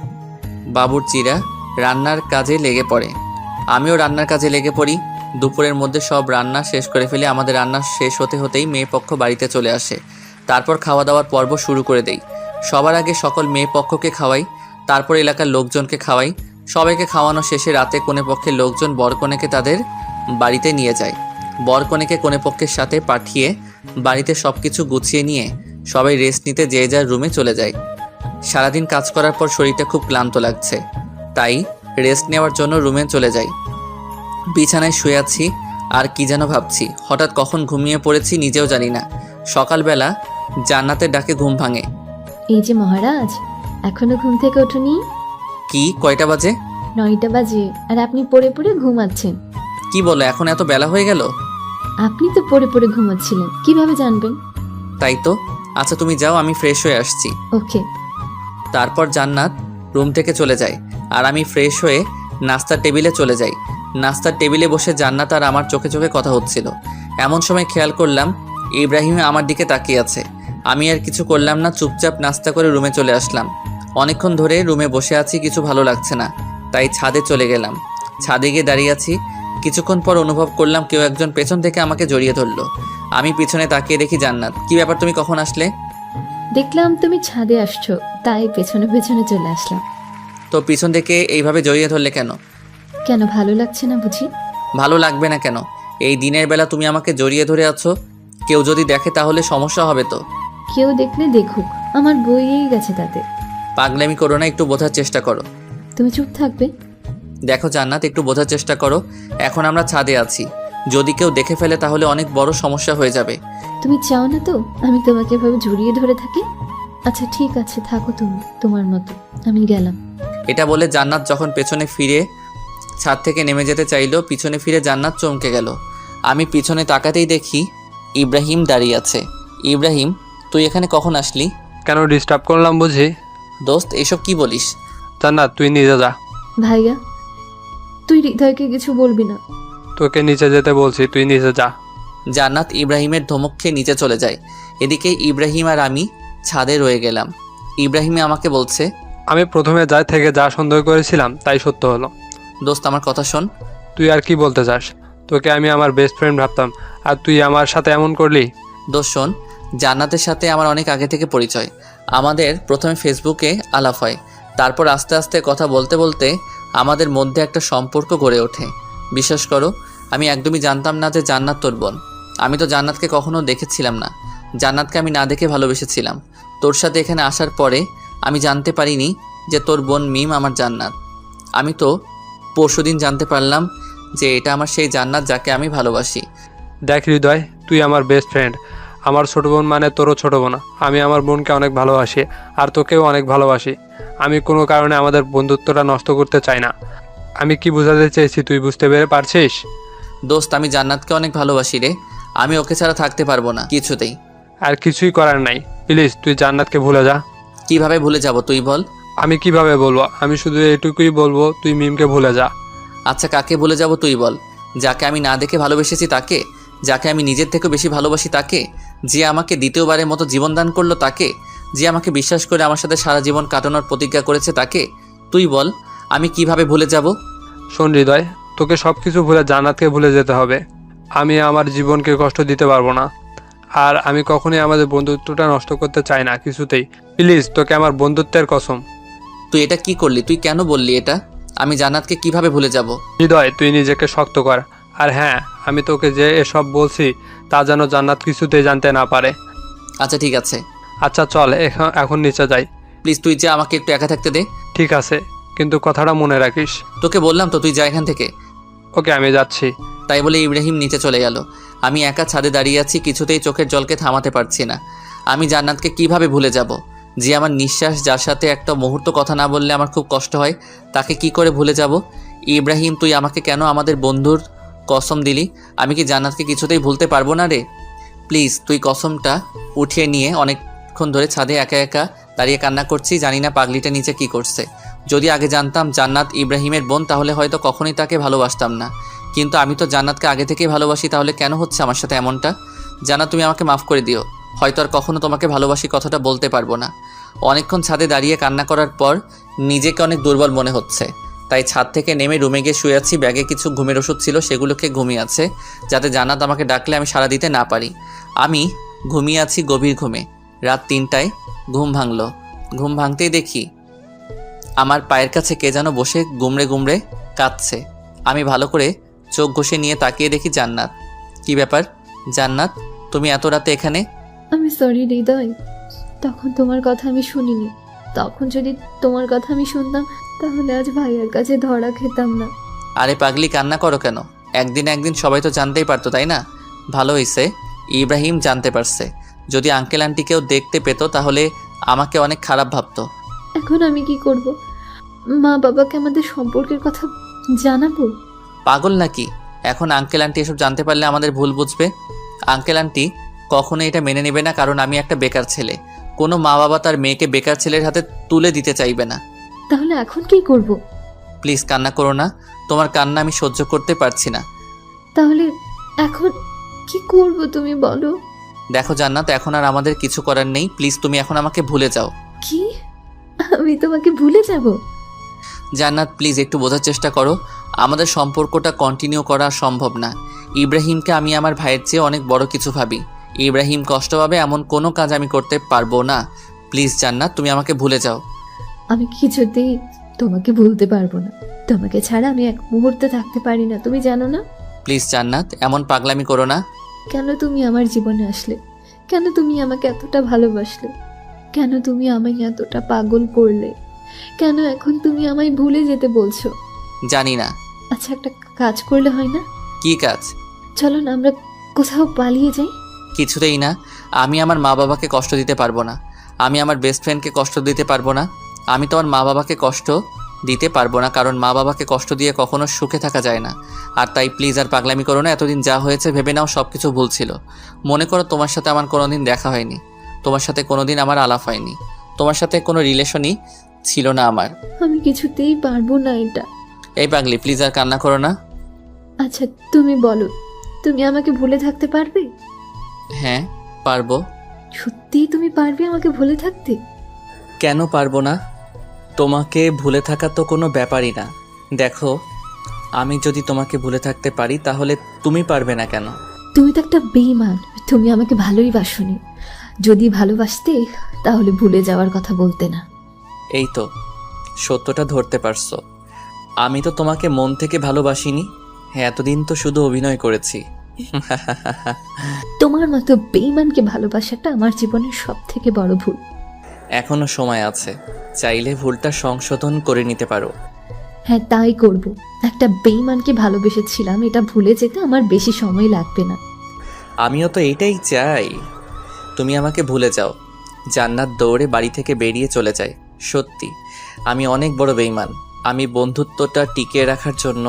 বাবুর চিরা রান্নার কাজে লেগে পড়ে। আমিও রান্নার কাজে লেগে পড়ি। দুপুরের মধ্যে সব রান্না শেষ করে ফেলে। আমাদের রান্না শেষ হতে হতেই মেয়ে পক্ষ বাড়িতে চলে আসে। তারপর খাওয়া দাওয়ার পর্ব শুরু করে দেই। সবার আগে সকল মেয়ে পক্ষকে খাওয়াই, তারপর এলাকার লোকজনকে খাওয়াই। সবাইকে খাওয়ানো শেষে রাতে কনে পক্ষের লোকজন বরকনেকে তাদের বাড়িতে নিয়ে যায়। বরকনেকে কনে পক্ষের সাথে পাঠিয়ে বাড়িতে সব কিছু গুছিয়ে নিয়ে সবাই রেস্ট নিতে যে যার রুমে চলে যায়। সারাদিন কাজ করার পর শরীরটা খুব ক্লান্ত লাগছে, তাই রেস্ট নেওয়ার জন্য রুমে চলে যাই। বিছানায় শুয়ে আছি আর কি যেন ভাবছি। হঠাৎ কখন ঘুমিয়ে পড়েছি নিজেও জানি না। সকালবেলা জান্নাতের ডাকে ঘুম ভাঙে। এই যে মহারাজ, এখনো ঘুম থেকে ওঠেনি? কি, কয়টা বাজে? 9টা বাজে, আর আপনি পড়ে পড়ে ঘুমাচ্ছেন। কি বলো, এখন এত বেলা হয়ে গেল? আপনি তো পড়ে পড়ে ঘুমাচ্ছিলেন, কিভাবে জানবেন? তাই তো। আচ্ছা তুমি যাও, আমি ফ্রেশ হয়ে আসছি। ওকে। তারপর জান্নাত রুম থেকে চলে যায় আর আমি ফ্রেশ হয়ে নাস্তার টেবিলে চলে যাই। নাস্তার টেবিলে বসে জান্নাত আর আমার চোখে চোখে কথা হচ্ছিল। এমন সময় খেয়াল করলাম ইব্রাহিম আমার দিকে তাকিয়ে আছে। আমি আর কিছু করলাম না, চুপচাপ নাস্তা করে রুমে চলে আসলাম। অনেকক্ষণ ধরে রুমে বসে আছি, কিছু ভালো লাগছে না, তাই ছাদে চলে গেলাম। ছাদে গিয়ে দাঁড়িয়ে আছি। কিছুক্ষণ পর অনুভব করলাম কেউ একজন পেছন থেকে আমাকে জড়িয়ে ধরলো। আমি পিছনে তাকিয়ে দেখি জান্নাত। কি ব্যাপার, তুমি কখন আসলে? দেখলাম তুমি ছাদে আসছো, তাই পেছনে পেছনে চলে আসলাম। তো পিছন থেকে এইভাবে জড়িয়ে ধরলে কেন? কেন, ভালো লাগছে না বুঝি? ভালো লাগবে না কেন? এই দিনের বেলা তুমি আমাকে জড়িয়ে ধরে আছো, কেউ যদি দেখে তাহলে সমস্যা হবে তো। কেউ দেখলে দেখুক, আমার বইয়েই গেছে তাতে। পাগলামি করো না, একটু বোঝার চেষ্টা করো। তুমি চুপ থাকবে? দেখো জান্নাত, একটু বোঝার চেষ্টা করো। এখন আমরা ছাদে আছি, যদি কেউ দেখে ফেলে তাহলে অনেক বড় সমস্যা হয়ে যাবে। তুমি চাও না তো আমি তোমাকে এভাবে জড়িয়ে ধরে থাকি? আচ্ছা ঠিক আছে, থাকো তুমি তোমার মতো, আমি গেলাম। এটা বলে জান্নাত যখন পেছনে ফিরে ছাদ থেকে নেমে যেতে চাইলো, পিছনে ফিরে জান্নাত চমকে গেল। আমি পিছনে তাকাতেই দেখি ইব্রাহিম দাঁড়িয়ে আছে। ইব্রাহিম, তুই এখানে কখন আসলি? কেন ডিস্টার্ব করলাম বুঝি? দোস্ত, এসব কি বলিস? জান্নাত, তুই নিজে যা। ভাইয়া, তুই হৃদয়কে কিছু বলবি না। তোকে নিচে যেতে বলছি, তুই নিচে যা। জান্নাত ইব্রাহিমের ধমক খেয়ে নিচে চলে যায়। এদিকে ইব্রাহিম আর আমি ছাদে রয়ে গেলাম। ইব্রাহিমে আমাকে বলছে, আমি প্রথমে থেকে যা সন্দেহ করেছিলাম তাই সত্য হলো। দোস্ত আমার কথা শোন। তুই আর কি বলতে চাস? তোকে আমি আমার বেস্ট ফ্রেন্ড ভাবতাম, আর তুই আমার সাথে এমন করলি। দোস্ত শোন, জান্নাতের সাথে আমার অনেক আগে থেকে পরিচয়। আমাদের প্রথমে ফেসবুকে আলাপ হয়, তারপর আস্তে আস্তে কথা বলতে বলতে আমাদের মধ্যে একটা সম্পর্ক গড়ে ওঠে। বিশ্বাস করো, আমি একদমই জানতাম না যে জান্নাত তোর বোন। আমি তো জান্নাতকে কখনো দেখেছিলাম না। জান্নাতকে আমি না দেখে ভালোবেসেছিলাম। তোর সাথে এখানে আসার পরে আমি জানতে পারিনি যে তোর বোন মিম আমার জান্নাত। আমি তো পরশুদিন জানতে পারলাম যে এটা আমার সেই জান্নাত যাকে আমি ভালোবাসি। দেখ হৃদয়, তুই আমার বেস্ট ফ্রেন্ড। আমার ছোটো বোন মানে তোরও ছোটো বোন। আমি আমার বোনকে অনেক ভালোবাসি, আর তোকেও অনেক ভালোবাসি। আমি কোনো কারণে আমাদের বন্ধুত্বটা নষ্ট করতে চাই না। আমি কি বোঝাতে চেয়েছি তুই বুঝতে পেরে পারছিস? দোস্ত, আমি জান্নাতকে অনেক ভালোবাসি রে। আমি ওকে ছাড়া থাকতে পারবো না কিছুতেই। আর কিছুই করার নাই, প্লিজ তুই জান্নাতকে ভুলে যা। কিভাবে ভুলে যাব তুই বল? আমি কিভাবে বলবো? আমি শুধু এটুকুই বলবো, তুই মিমকে ভুলে যা। আচ্ছা, কাকে ভুলে যাব তুই বল? যাকে আমি না দেখে ভালোবেসেছি তাকে? যাকে আমি নিজের থেকেও বেশি ভালোবাসি তাকে? যে আমাকে দ্বিতীয়বারের মতো জীবন দান করলো তাকে? যে আমাকে বিশ্বাস করে আমার সাথে সারা জীবন কাটানোর প্রতিজ্ঞা করেছে তাকে? তুই বল, আমি কিভাবে ভুলে যাব? শোন হৃদয়, তোকে সব কিছু ভুলে জান্নাতকে ভুলে যেতে হবে। আমি আমার জীবনকে কষ্ট দিতে পারবো না, আর আমি কখনোই আমাদের বন্ধুত্বটা নষ্ট করতে চাই না কিছুতেই। প্লিজ, তোকে আমার বন্ধুত্বের কসম। তুই এটা কি করলি? তুই কেন বললি এটা? আমি জান্নাতকে কিভাবে ভুলে যাব? হৃদয়, তুই নিজেকে শক্ত কর। আর হ্যাঁ, আমি তোকে যে এসব বলছি তা যেন জান্নাত কিছুতেই জানতে না পারে। আচ্ছা ঠিক আছে। আচ্ছা চল এখন নিচে যাই। প্লিজ তুই যা, আমাকে একটু একা থাকতে দে। ঠিক আছে, কিন্তু কথাটা মনে রাখিস। তোকে বললাম তো, তুই যা এখান থেকে। ওকে, আমি যাচ্ছি। তাই বলে ইব্রাহিম নিচে চলে গেল। আমি একা ছাদে দাঁড়িয়ে আছি, কিছুতেই চোখের জলকে থামাতে পারছি না। আমি জান্নাতকে কিভাবে ভুলে যাব? যে আমার নিঃশ্বাস, যার সাথে একটা মুহূর্ত কথা না বললে আমার খুব কষ্ট হয়, তাকে কি করে ভুলে যাব? ইব্রাহিম, তুই আমাকে কেন আমাদের বন্ধুর কসম দিলি? আমি কি জান্নাতকে কিছুতেই ভুলতে পারবো না রে? প্লিজ তুই কসমটা উঠিয়ে নিয়ে অনেকক্ষণ ধরে ছাদে একা একা দাঁড়িয়ে কান্না করছি। জানি না পাগলিটা নিচে কি করছে। যদি আগে জানতাম জান্নাত ইব্রাহিমের বোন, তাহলে হয়তো কখনোই তাকে ভালোবাসতাম না। কিন্তু আমি তো জান্নাতকে আগে থেকেই ভালোবাসি, তাহলে কেন হচ্ছে আমার সাথে এমনটা? জান্নাত, তুমি আমাকে মাফ করে দিও। হয়তো আর কখনো তোমাকে ভালোবাসি কথাটা বলতে পারবো না। অনেকক্ষণ ছাদে দাঁড়িয়ে কান্না করার পর নিজেকে অনেক দুর্বল মনে হচ্ছে, তাই ছাদ থেকে নেমে রুমে গিয়ে শুয়ে আছি। ব্যাগে কিছু ঘুমের ওষুধ ছিল, সেগুলোকে ঘুমিয়ে আছে, যাতে জান্নাত আমাকে ডাকলে আমি সাড়া দিতে না পারি। আমি ঘুমিয়ে আছি গভীর ঘুমে। রাত 3টায় ঘুম ভাঙলো। ঘুম ভাঙতেই দেখি আমার পায়ের কাছে কে যেন বসে গুমড়ে গুমড়ে কাঁদছে। আমি ভালো করে চোখ ঘষে নিয়ে তাকিয়ে দেখি জান্নাত। কি ব্যাপার জান্নাত, তুমি এত রাতে এখানে? আমি সরি হৃদয়, তখন তোমার কথা আমি শুনিনি। তখন যদি তোমার কথা আমি শুনতাম, তাহলে আজ ভাইয়ার কাছে ধরা খেতাম না। আরে পাগলি, কান্না করো কেন? একদিন একদিন সবাই তো জানতেই পারতো, তাই না? ভালো হয়েছে ইব্রাহিম জানতে পারছে। যদি আঙ্কেল আন্টিকেও দেখতে পেত তাহলে আমাকে অনেক খারাপ ভাবতো। এখন আমি কি করব? মা বাবাকে আমাদের সম্পর্কের কথা জানাবো? পাগল নাকি? এখন আঙ্কেল আন্টি এসব জানতে পারলে আমাদের ভুল বুঝবে। আঙ্কেল আন্টি কখনোই এটা মেনে নেবে না, কারণ আমি একটা বেকার ছেলে। কোনো মা বাবা তার মেয়েকে বেকার ছেলের হাতে তুলে দিতে চাইবে না। তাহলে এখন কি করব? প্লিজ কান্না করো না, তোমার কান্না আমি সহ্য করতে পারছি না। তাহলে এখন কি করব তুমি বলো? দেখো জান্নাত, এখন আর আমাদের কিছু করার নেই। প্লিজ তুমি এখন আমাকে ভুলে যাও। কি? আমি তোমাকে ভুলে যাব? জান্নাত প্লিজ একটু বোঝার চেষ্টা করো। আমাদের সম্পর্কটা কন্টিনিউ করা সম্ভব না। ইব্রাহিমকে আমি আমার ভাইয়ের চেয়ে অনেক বড় কিছু ভাবি। ইব্রাহিম কষ্ট পাবে এমন কোনো কাজ আমি করতে পারবো না। প্লিজ জান্নাত, তুমি আমাকে ভুলে যাও। আমি কিছুতেই তোমাকে ভুলতে পারবো না। তোমাকে ছাড়া আমি এক মুহূর্তে থাকতে পারি না, তুমি জানো না? প্লিজ জান্নাত, এমন পাগলামি করো না। কেন তুমি আমার জীবনে আসলে? কেন তুমি আমাকে এতটা ভালোবাসলে? কেন তুমি আমায় এতটা পাগল করলে? কেন এখন তুমি আমায় ভুলে যেতে বলছো? জানি না। আচ্ছা, একটা কাজ করলে হয় না? কি কাজ? চলো না আমরা কোথাও পালিয়ে যাই। কিছুতেই না। আমি আমার মা বাবাকে কষ্ট দিতে পারবো না। আমি আমার বেস্ট ফ্রেন্ডকে কষ্ট দিতে পারবো না। আমি তোমার মা বাবাকে কষ্ট দিতে পারবো না, কারণ মা বাবাকে কষ্ট দিয়ে কখনো সুখে থাকা যায় না। আর তাই প্লিজ আর পাগলামি করো না। এতদিন যা হয়েছে ভেবে নাও সব কিছু ভুল ছিল। মনে করো তোমার সাথে আমার কোনোদিন দেখা হয়নি, তোমার সাথে কোনোদিন আমার আলাপ হয়নি, তোমার সাথে কোনো রিলেশনই ছিল না আমার। আমি কিছুতেই পারবো না এটা। এই পাগলি, প্লিজ আর কান্না করো না। আচ্ছা তুমি বলো, তুমি আমাকে ভুলে থাকতে পারবে? হ্যাঁ পারবো। সত্যিই তুমি পারবে আমাকে ভুলে থাকতে? কেন পারবো না? তোমাকে ভুলে থাকা তো কোনো ব্যাপারই না। দেখো, আমি যদি তোমাকে ভুলে থাকতে পারি তাহলে তুমি পারবে না কেন? তুমি তো একটা বেঈমান। তুমি আমাকে ভালোই বাসনি। যদি ভালোবাসতে তাহলে ভুলে যাওয়ার কথা বলতে না। এই তো সত্যটা ধরতে পারছো। আমি তো তোমাকে মন থেকে ভালোবাসিনি। হ্যাঁ, এতদিন তো শুধু অভিনয় করেছি। তোমার মতো বেঈমানকে ভালোবাসাটা আমার জীবনের সব থেকে বড় ভুল। এখনো সময় আছে, চাইলে ভুলটা সংশোধন করে নিতে পারো। হ্যাঁ তাই করব। একটা বেঈমানকে ভালোবেসেছিলাম, এটা ভুলে যেতে আমার বেশি সময় লাগবে না। আমিও তো এটাই চাই, তুমি আমাকে ভুলে যাও। জান্নাত দৌড়ে বাড়ি থেকে বেরিয়ে চলে যায়। সত্যি আমি অনেক বড় বেঈমান। আমি বন্ধুত্বটা টিকিয়ে রাখার জন্য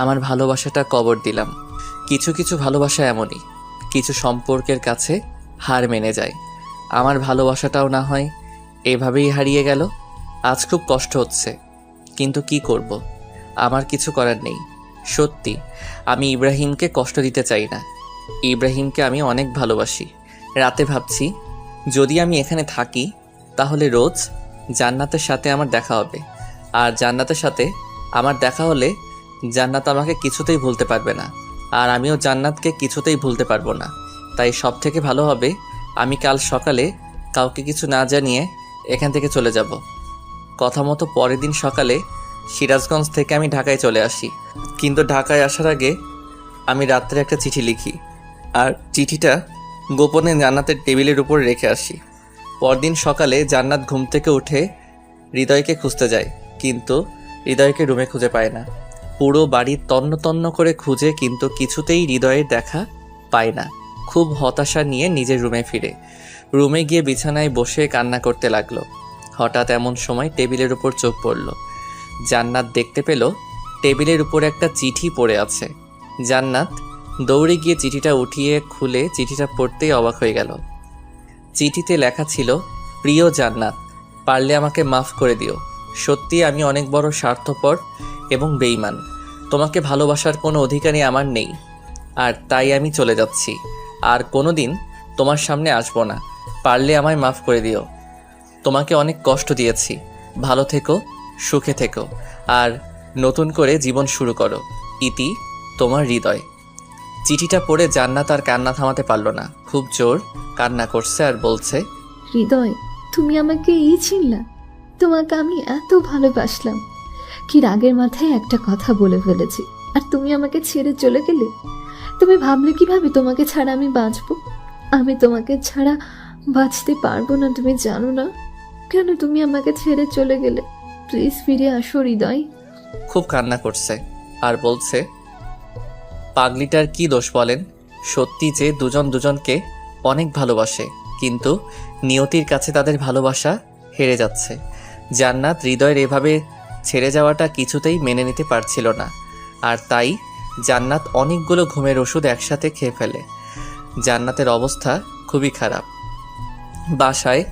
আমার ভালোবাসাটা কবর দিলাম। কিছু কিছু ভালোবাসা এমনই, কিছু সম্পর্কের কাছে হার মেনে যায়। আমার ভালোবাসাটাও না হয় এভাবেই হারিয়ে গেল। আজ খুব কষ্ট হচ্ছে, কিন্তু কি করব, আমার কিছু করার নেই। সত্যি আমি ইব্রাহিমকে কষ্ট দিতে চাই না। ইব্রাহিমকে আমি অনেক ভালোবাসি। রাতে ভাবছি যদি আমি এখানে থাকি তাহলে রোজ জান্নাতের সাথে আমার দেখা হবে, আর জান্নাতের সাথে আমার দেখা হলে জান্নাত আমাকে কিছুতেই ভুলতে পারবে না, আর আমিও জান্নাতকে কিছুতেই ভুলতে পারবো না। তাই সব থেকে ভালো হবে আমি কাল সকালে কাউকে কিছু না জানিয়ে এখান থেকে চলে যাব। কথা মতো পরের দিন সকালে সিরাজগঞ্জ থেকে আমি ঢাকায় চলে আসি। কিন্তু ঢাকায় আসার আগে আমি রাত্রে একটা চিঠি লিখি, আর চিঠিটা গোপনে জান্নাতের টেবিলের উপর রেখে আসি। পরদিন সকালে জান্নাত ঘুম থেকে উঠে হৃদয়কে খুঁজতে যায়, কিন্তু হৃদয়কে রুমে খুঁজে পায় না। পুরো বাড়ি তন্ন তন্ন করে খুঁজে কিন্তু কিছুতেই হৃদয়ের দেখা পায় না। খুব হতাশা নিয়ে নিজের রুমে ফিরে রুমে গিয়ে বিছানায় বসে কান্না করতে লাগলো। হঠাৎ এমন সময় টেবিলের উপর চোখ পড়ল। জান্নাত দেখতে পেল টেবিলের উপর একটা চিঠি পড়ে আছে। জান্নাত দৌড়ে গিয়ে চিঠিটা উঠিয়ে খুলে চিঠিটা পড়তেই অবাক হয়ে গেল। চিঠিতে লেখা ছিল, প্রিয় জান্নাত, পারলে আমাকে মাফ করে দিও। সত্যি আমি অনেক বড় স্বার্থপর এবং বেঈমান। তোমাকে ভালোবাসার কোনো অধিকারই আমার নেই, আর তাই আমি চলে যাচ্ছি। আর কোনো দিন তোমার সামনে আসবো না। পারলে আমায় মাফ করে দিও। তোমাকে অনেক কষ্ট দিয়েছি। ভালো থেকো, সুখে থেকো, আর নতুন করে জীবন শুরু করো। ইতি, তোমার হৃদয়। চিঠিটা পড়ে জান্নাত আর কান্না থামাতে পারল না। খুব জোর কান্না করছে আর বলছে, হৃদয়, তুমি আমাকে এই চিনলা? তোমাকে আমি এত ভালোবাসলাম, কি রাগের মাথায় একটা কথা বলে ফেলেছি, আর তুমি আমাকে ছেড়ে চলে গেলে। তুমি ভাবলে কিভাবে তোমাকে ছাড়া আমি বাঁচবো? আমি তোমাকে ছাড়া বাঁচতে পারবো না, তুমি জানো না? কেন তুমি আমাকে ছেড়ে চলে গেলে? প্লিজ ফিরে আসো হৃদয়। খুব কান্না করছে আর বলছে, পাগলিটার কি দোষ বলেন? সত্যি যে দুজন দুজনকে অনেক ভালোবাসে, কিন্তু নিয়তির কাছে তাদের ভালোবাসা হেরে যাচ্ছে। জান্নাত হৃদয়ের এভাবে ছেড়ে যাওয়াটা কিছুতেই মেনে নিতে পারছিল না, আর তাই জান্নাত অনেকগুলো ঘুমের ওষুধ একসাথে খেয়ে ফেলে। জান্নাতের অবস্থা খুবই খারাপ। বাসায়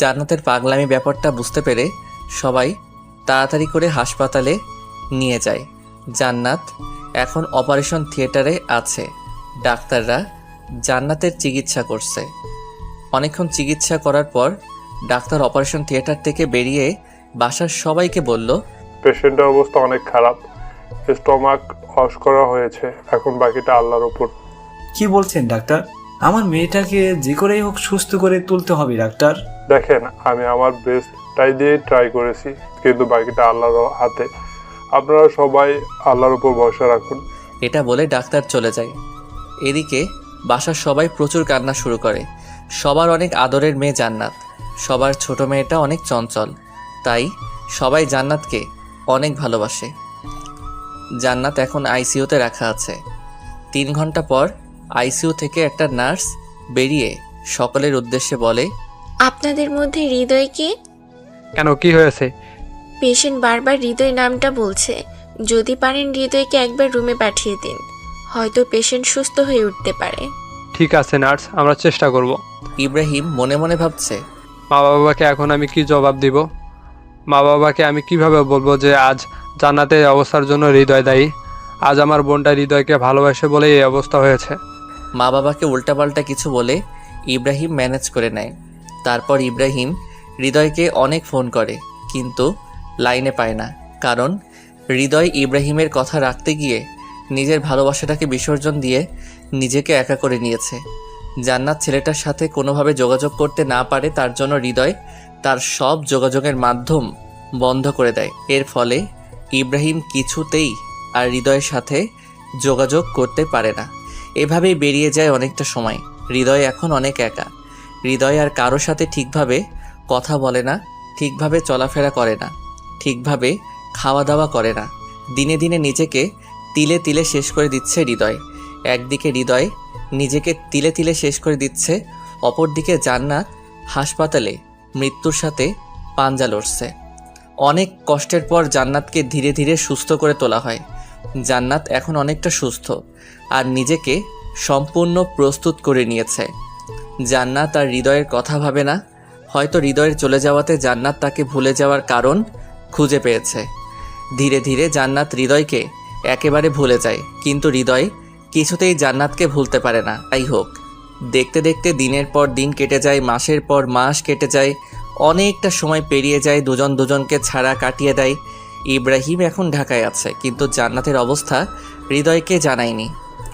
জান্নাতের পাগলামি ব্যাপারটা বুঝতে পেরে সবাই তাড়াতাড়ি করে হাসপাতালে নিয়ে যায়। জান্নাত এখন অপারেশন থিয়েটারে আছে। ডাক্তাররা জান্নাতের চিকিৎসা করছে। অনেকক্ষণ চিকিৎসা করার পর ডাক্তার অপারেশন থিয়েটার থেকে বেরিয়ে বাসার সবাইকে বলল, পেশেন্টের অবস্থা অনেক খারাপ, স্টমাক ওয়াশ করা হয়েছে, এখন বাকিটা আল্লাহর উপর। কি বলছেন ডাক্তার? আমার মেয়েটাকে যে করেই হোক সুস্থ করে তুলতে হবে ডাক্তার। দেখেন, আমি আমার বেস্টটাই দিয়ে ট্রাই করেছি, কিন্তু বাকিটা আল্লাহর হাতে। আপনারা সবাই আল্লাহর উপর ভরসা রাখুন। এটা বলে ডাক্তার চলে যায়। এদিকে বাসার সবাই প্রচুর কান্না শুরু করে। সবার অনেক আদরের মেয়ে জান্নাত, সবার ছোট মেয়েটা অনেক চঞ্চল, তাই সবাই জান্নাতকে অনেক ভালোবাসে। জান্নাত এখন আইসিইউতে রাখা আছে। 3 ঘন্টা পর আইসিইউ থেকে একটা নার্স বেরিয়ে সকলের উদ্দেশ্যে বলে, আপনাদের মধ্যে হৃদয় কে? কেন, কি হয়েছে? পেশেন্ট বারবার হৃদয় নামটা বলছে। যদি পারেন হৃদয়কে একবার রুমে পাঠিয়ে দিন, হয়তো পেশেন্ট সুস্থ হয়ে উঠতে পারে। ঠিক আছে নার্স, আমরা চেষ্টা করব। ইব্রাহিম মনে মনে ভাবছে, মা বাবাকে এখন আমি কি জবাব দিব? মা বাবাকে আমি কিভাবে বলবো যে আজ জান্নাতের অবস্থার জন্য হৃদয় দায়ী? আজ আমার বোনটা হৃদয়কে ভালোবাসে বলেই এই অবস্থা হয়েছে। মা বাবাকে উল্টাপাল্টা কিছু বলে ইব্রাহিম ম্যানেজ করে নেয়। তারপর ইব্রাহিম হৃদয়কে অনেক ফোন করে, কিন্তু লাইনে পায় না, কারণ হৃদয় ইব্রাহিমের কথা রাখতে গিয়ে নিজের ভালোবাসাটাকে বিসর্জন দিয়ে নিজেকে একা করে নিয়েছে। জান্নাত ছেলেটার সাথে কোনোভাবে যোগাযোগ করতে না পারে, তার জন্য হৃদয় তার সব যোগাযোগের মাধ্যম বন্ধ করে দেয়। এর ফলে ইব্রাহিম কিছুতেই আর হৃদয়ের সাথে যোগাযোগ করতে পারে না। এভাবেই বেরিয়ে যায় অনেকটা সময়। হৃদয় এখন অনেক একা। হৃদয় আর কারো সাথে ঠিকভাবে কথা বলে না, ঠিকভাবে চলাফেরা করে না, ঠিকভাবে খাওয়া দাওয়া করে না। দিনে দিনে নিজেকে তিলে তিলে শেষ করে দিচ্ছে হৃদয়। একদিকে হৃদয় নিজেকে তিলে তিলে শেষ করে দিচ্ছে, অপরদিকে জান্নাত হাসপাতালে মৃত্যুর সাথে পাঞ্জা লড়ছে। অনেক কষ্টের পর জান্নাতকে ধীরে ধীরে সুস্থ করে তোলা হয়। জান্নাত এখন অনেকটা সুস্থ আর নিজেকে সম্পূর্ণ প্রস্তুত করে নিয়েছে। জান্নাত আর হৃদয়ের কথা ভাবে না। হয়তো হৃদয়ের চলে যাওয়াতে জান্নাত তাকে ভুলে যাওয়ার কারণ খুঁজে পেয়েছে। ধীরে ধীরে জান্নাত হৃদয়কে একেবারে ভুলে যায়, কিন্তু হৃদয় কিছুতেই জান্নাতকে ভুলতে পারে না। তাই হোক, দেখতে দেখতে দিনের পর দিন কেটে যায়, মাসের পর মাস কেটে যায়, অনেকটা সময় পেরিয়ে যায়, দুজন দুজনকে ছাড়া কাটিয়ে দেয়। ইব্রাহিম এখন ঢাকায় আছে, কিন্তু জান্নাতের অবস্থা হৃদয়কে জানায়নি।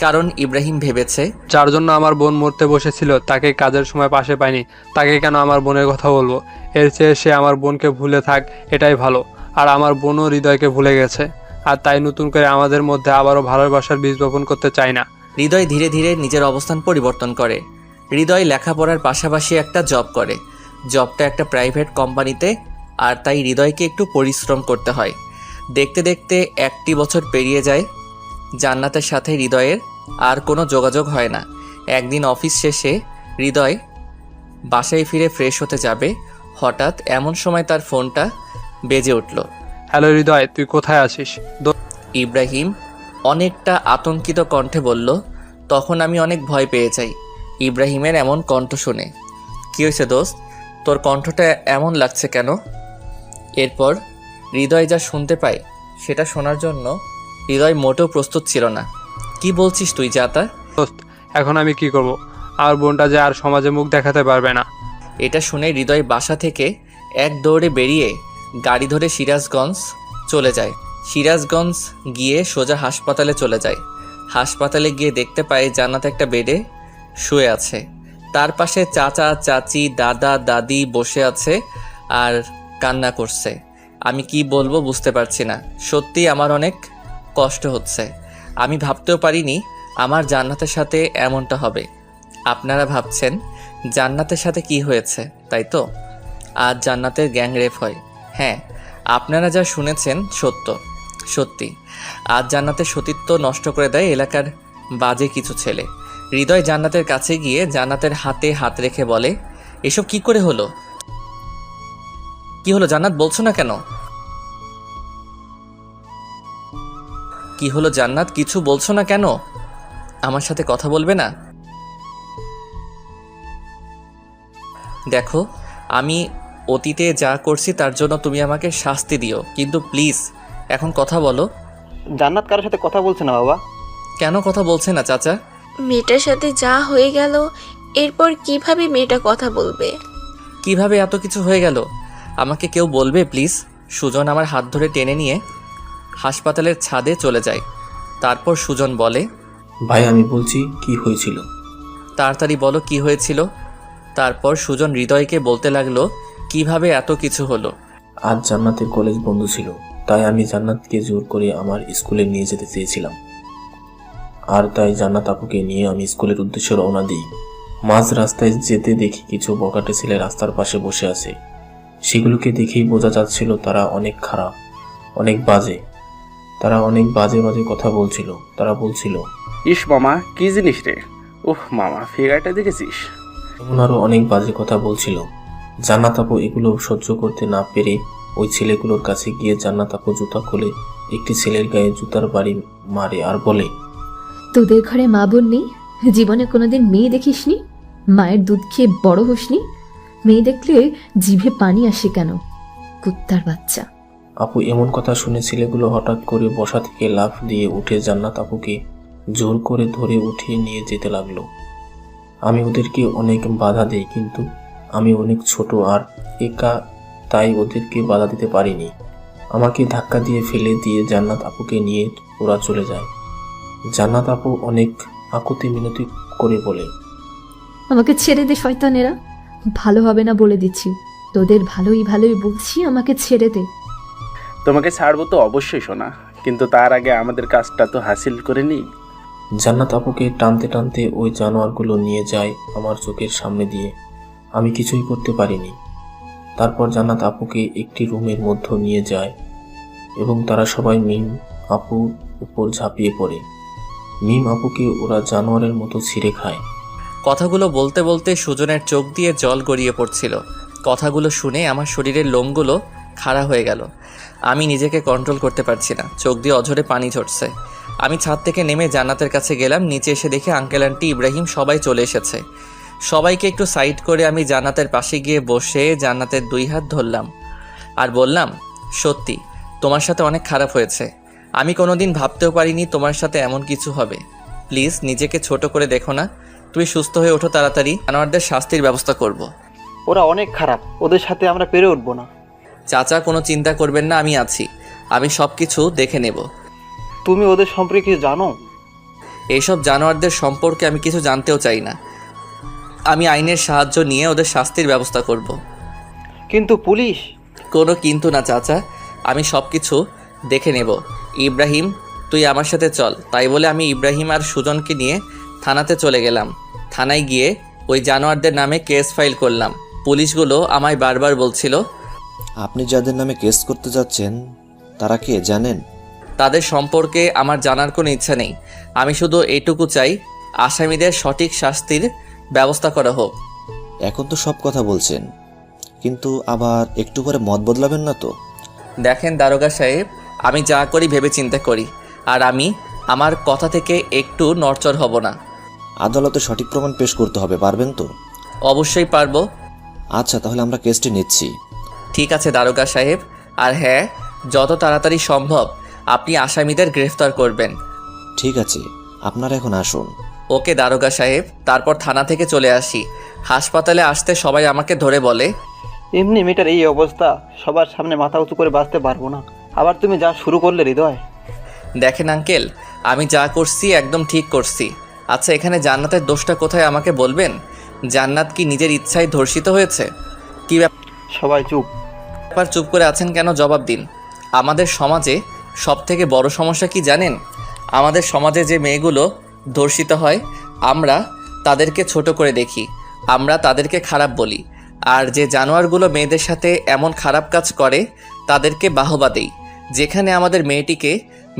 কারণ ইব্রাহিম ভেবেছে, যার জন্য আমার বোন মরতে বসেছিল তাকে কাজের সময় পাশে পাইনি, তাকে কেন আমার বোনের কথা বলবো? এর চেয়ে সে আমার বোনকে ভুলে থাক, এটাই ভালো। আর আমার বোনও হৃদয়কে ভুলে গেছে, আর তাই নতুন করে আমাদের মধ্যে আবারও ভালোবাসার বীজ বপন করতে চাই না। হৃদয় ধীরে ধীরে নিজের অবস্থান পরিবর্তন করে। হৃদয় লেখাপড়ার পাশাপাশি একটা জব করে। জবটা একটা প্রাইভেট কোম্পানিতে, আর তাই হৃদয়কে একটু পরিশ্রম করতে হয়। দেখতে দেখতে 1টি বছর পেরিয়ে যায়। জান্নাতের সাথে হৃদয়ের আর কোনো যোগাযোগ হয় না। একদিন অফিস শেষে হৃদয় বাসায় ফিরে ফ্রেশ হতে যাবে, হঠাৎ এমন সময় তার ফোনটা বেজে উঠল। হ্যালো হৃদয়, তুই কোথায় আছিস? ইব্রাহিম অনেকটা আতঙ্কিত কণ্ঠে বলল। তখন আমি অনেক ভয় পেয়ে যাই ইব্রাহিমের এমন কণ্ঠ শুনে। কী হয়েছে দোস্ত, তোর কণ্ঠটা এমন লাগছে কেন? এরপর হৃদয় যা শুনতে পায় সেটা শোনার জন্য হৃদয় মোটেও প্রস্তুত ছিল না। কি বলছিস তুই জাতা? দোস্ত, এখন আমি কি করব? আমার বোনটা যে আর সমাজে মুখ দেখাতে পারবে না। এটা শুনে হৃদয় বাসা থেকে এক দৌড়ে বেরিয়ে গাড়ি ধরে সিরাজগঞ্জ চলে যায়। সিরাজগঞ্জ গিয়ে সোজা হাসপাতালে চলে যায়। হাসপাতালে গিয়ে দেখতে পায় জান্নাত একটা বেডে শুয়ে আছে। তার পাশে চাচা চাচি দাদা দাদি বসে আছে আর কান্না করছে। আমি কি বলবো বুঝতে পারছি না। সত্যি আমার অনেক কষ্ট হচ্ছে। আমি ভাবতেও পারিনি আমার জান্নাতের সাথে এমনটা হবে। আপনারা ভাবছেন জান্নাতের সাথে কি হয়েছে, তাই তো? আজ জান্নাতের গ্যাং রেপ হয়। হ্যাঁ, আপনারা যা শুনেছেন সত্যি। আজ জান্নাতের সতীত্ব নষ্ট করে দেয় এলাকার বাজে কিছু ছেলে। হৃদয় জান্নাতের কাছে গিয়ে জান্নাতের হাতে হাত রেখে বলে, এসব কি করে হলো? কি হলো জান্নাত, বলছো না কেন? কি হলো জান্নাত, কিছু বলছো না কেন? আমার সাথে কথা বলবে না? দেখো, আমি অতীতে যা করছি তার জন্য তুমি আমাকে শাস্তি দিও, কিন্তু প্লিজ এখন কথা বলো। জান্নাত কারোর সাথে কথা বলছে না বাবা। কেন কথা বলছে না চাচা? মেয়েটার সাথে যা হয়ে গেল, এরপর কিভাবে মেয়েটা কথা বলবে? কিভাবে এত কিছু হয়ে গেল আমাকে কেউ বলবে প্লিজ? সুজন আমার হাত ধরে টেনে নিয়ে হাসপাতালের ছাদে চলে যায়। তারপর সুজন বলে, ভাই আমি বলছি কি হয়েছিল। তাড়াতাড়ি বলো কি হয়েছিল। তারপর সুজন হৃদয়কে বলতে লাগলো কিভাবে এত কিছু হলো। আজ জান্নাতের কলেজ বন্ধ ছিল, তাই আমি জান্নাতকে জোর করে আমার স্কুলে নিয়ে যেতে চেয়েছিলাম। আর তাই জান্নাত আপুকে নিয়ে আমি স্কুলের উদ্দেশ্যে রওনা দিই। মাঝ রাস্তায় যেতে দেখি কিছু বকাটে ছেলে রাস্তার পাশে বসে আছে। সেগুলোকে দেখেই বোঝা যাচ্ছিল তারা অনেক খারাপ, অনেক বাজে। তারা অনেক বাজে বাজে কথা বলছিল। তারা বলছিল, ইস মামা কি জিনিস রে, ওহ মামা ফিগারটা দেখেছিস? এমন আরো অনেক বাজে কথা বলছিল। জান্নাত আপু এগুলো সহ্য করতে না পেরে ওই ছেলেগুলোর কাছে গিয়ে জান্নাত আপু জুতা খুলে একটি ছেলের গায়ে জুতার বাড়ি মারে আর বলে, তোদের ঘরে মা বোন নেই? জীবনে কোনোদিন মেয়ে দেখিসনি? মায়ের দুধ খেয়ে বড় হোসনি? মেয়ে দেখলে জিভে পানি আসে কেন? কুত্তার বাচ্চা। আপু এমন কথা শুনে ছেলেগুলো হঠাৎ করে বসা থেকে লাফ দিয়ে উঠে জান্নাত আপুকে জোর করে ধরে উঠিয়ে নিয়ে যেতে লাগলো। আমি ওদেরকে অনেক বাধা দেই, কিন্তু আমি অনেক ছোট আর একা, তাই ওদেরকে বাধা দিতে পারিনি। আমাকে ধাক্কা দিয়ে ফেলে দিয়ে জান্নাত আপুকে নিয়ে ওরা চলে যায়। জান্নাত আপু অনেক আকুতি মিনতি করে বলে, আমাকে ছেড়ে দে শয়তানেরা, ভালো হবে না বলে দিচ্ছি। তোদের ভালোই বলছি, আমাকে ছেড়ে দে। তোমাকে ছাড়বো তো অবশ্যই শোনা, কিন্তু তার আগে আমাদের কাজটা তো হাসিল করে নিই। জান্নাত আপুকে টানতে টানতে ওই জানোয়ারগুলো নিয়ে যায় আমার চোখের সামনে দিয়ে। আমি কিছুই করতে পারিনি। তারপর জান্নাত আপুকে একটি রুমের মধ্যে নিয়ে যায় এবং তারা সবাই মিম আপুর উপর ঝাঁপিয়ে পড়ে। মিম আপুকে ওরা জানোয়ারের মতো ছিঁড়ে খায়। কথাগুলো বলতে বলতে সুজনের চোখ দিয়ে জল গড়িয়ে পড়ছিল। কথাগুলো শুনে আমার শরীরের লোমগুলো খাড়া হয়ে গেল। আমি নিজেকে কন্ট্রোল করতে পারছি না, চোখ দিয়ে অঝরে পানি ঝরছে। আমি ছাদ থেকে নেমে জান্নাতের কাছে গেলাম। নিচে এসে দেখি আঙ্কেল আন্টি ইব্রাহিম সবাই চলে এসেছে। সবাইকে একটু সাইড করে আমি জান্নাতের পাশে গিয়ে বসে জান্নাতের 2 হাত ধরলাম আর বললাম, সত্যি তোমার সাথে অনেক খারাপ হয়েছে। আমি কোনোদিন ভাবতেও পারিনি তোমার সাথে এমন কিছু হবে। প্লিজ নিজেকে ছোট করে দেখো না। তুমি সুস্থ হয়ে ওঠো তাড়াতাড়ি, জানোয়ারদের শাস্তির ব্যবস্থা করব। ওরা অনেক খারাপ, ওদের সাথে আমরা পেরে উঠবো না। চাচা কোনো চিন্তা করবেন না, আমি আছি। আমি সব কিছু দেখে নেব। তুমি ওদের সম্পর্কে কিছু জানো? এইসব জানোয়ারদের সম্পর্কে আমি কিছু জানতেও চাই না। আমি আইনের সাহায্য নিয়ে ওদের শাস্তির ব্যবস্থা করব। কিন্তু পুলিশ? কোনো কিন্তু না চাচা, আমি সব কিছু দেখে নেব। ইব্রাহিম তুই আমার সাথে চল। তাই বলে আমি ইব্রাহিম আর সুজনকে নিয়ে থানাতে চলে গেলাম। থানায় গিয়ে ওই জানোয়ারদের নামে কেস ফাইল করলাম। পুলিশগুলো আমায় বারবার বলছিল, আপনি যাদের নামে কেস করতে যাচ্ছেন তারা কে জানেন? তাদের সম্পর্কে আমার জানার কোনো ইচ্ছা নেই। আমি শুধু এইটুকু চাই, আসামিদের সঠিক শাস্তির ব্যবস্থা করা হোক। এখন তো সব কথা বলছেন, কিন্তু আবার একটু পরে মত বদলাবেন না তো? দেখেন দারোগা সাহেব, আমি যা করি ভেবে চিন্তা করি, আর আমি আমার কথা থেকে একটু নড়চড় হব না। আদালতে সঠিক প্রমাণ পেশ করতে হবে, পারবেন তো? অবশ্যই পারবো। আচ্ছা, তাহলে আমরা কেসটি নিচ্ছি। ঠিক আছে দারোগা সাহেব, আর হ্যাঁ, যত তাড়াতাড়ি সম্ভব আপনি আসামিদের গ্রেফতার করবেন। ঠিক আছে, আপনারা এখন আসুন। ওকে দারোগা সাহেব। তারপর থানা থেকে চলে আসি। হাসপাতালে আসতে সবাই আমাকে ধরে বলে, এমনি মেয়েটার এই অবস্থা, সবার সামনে মাথা উঁচু করে বাঁচতে পারবো না। আবার তুমি যা শুরু করলে হৃদয়। দেখেন আঙ্কেল, আমি যা করছি একদম ঠিক করছি। আচ্ছা, এখানে জান্নাতের দোষটা কোথায় আমাকে বলবেন? জান্নাত কি নিজের ইচ্ছায় ধর্ষিত হয়েছে? কি সবাই চুপ। ব্যাপার, চুপ করে আছেন কেন? জবাব দিন। আমাদের সমাজে সবথেকে বড় সমস্যা কি জানেন? আমাদের সমাজে যে মেয়েগুলো ধর্ষিত হয়, আমরা তাদেরকে ছোট করে দেখি, আমরা তাদেরকে খারাপ বলি। আর যে জানোয়ারগুলো মেয়েদের সাথে এমন খারাপ কাজ করে তাদেরকে বাহবা দেই। যেখানে আমাদের মেয়েটিকে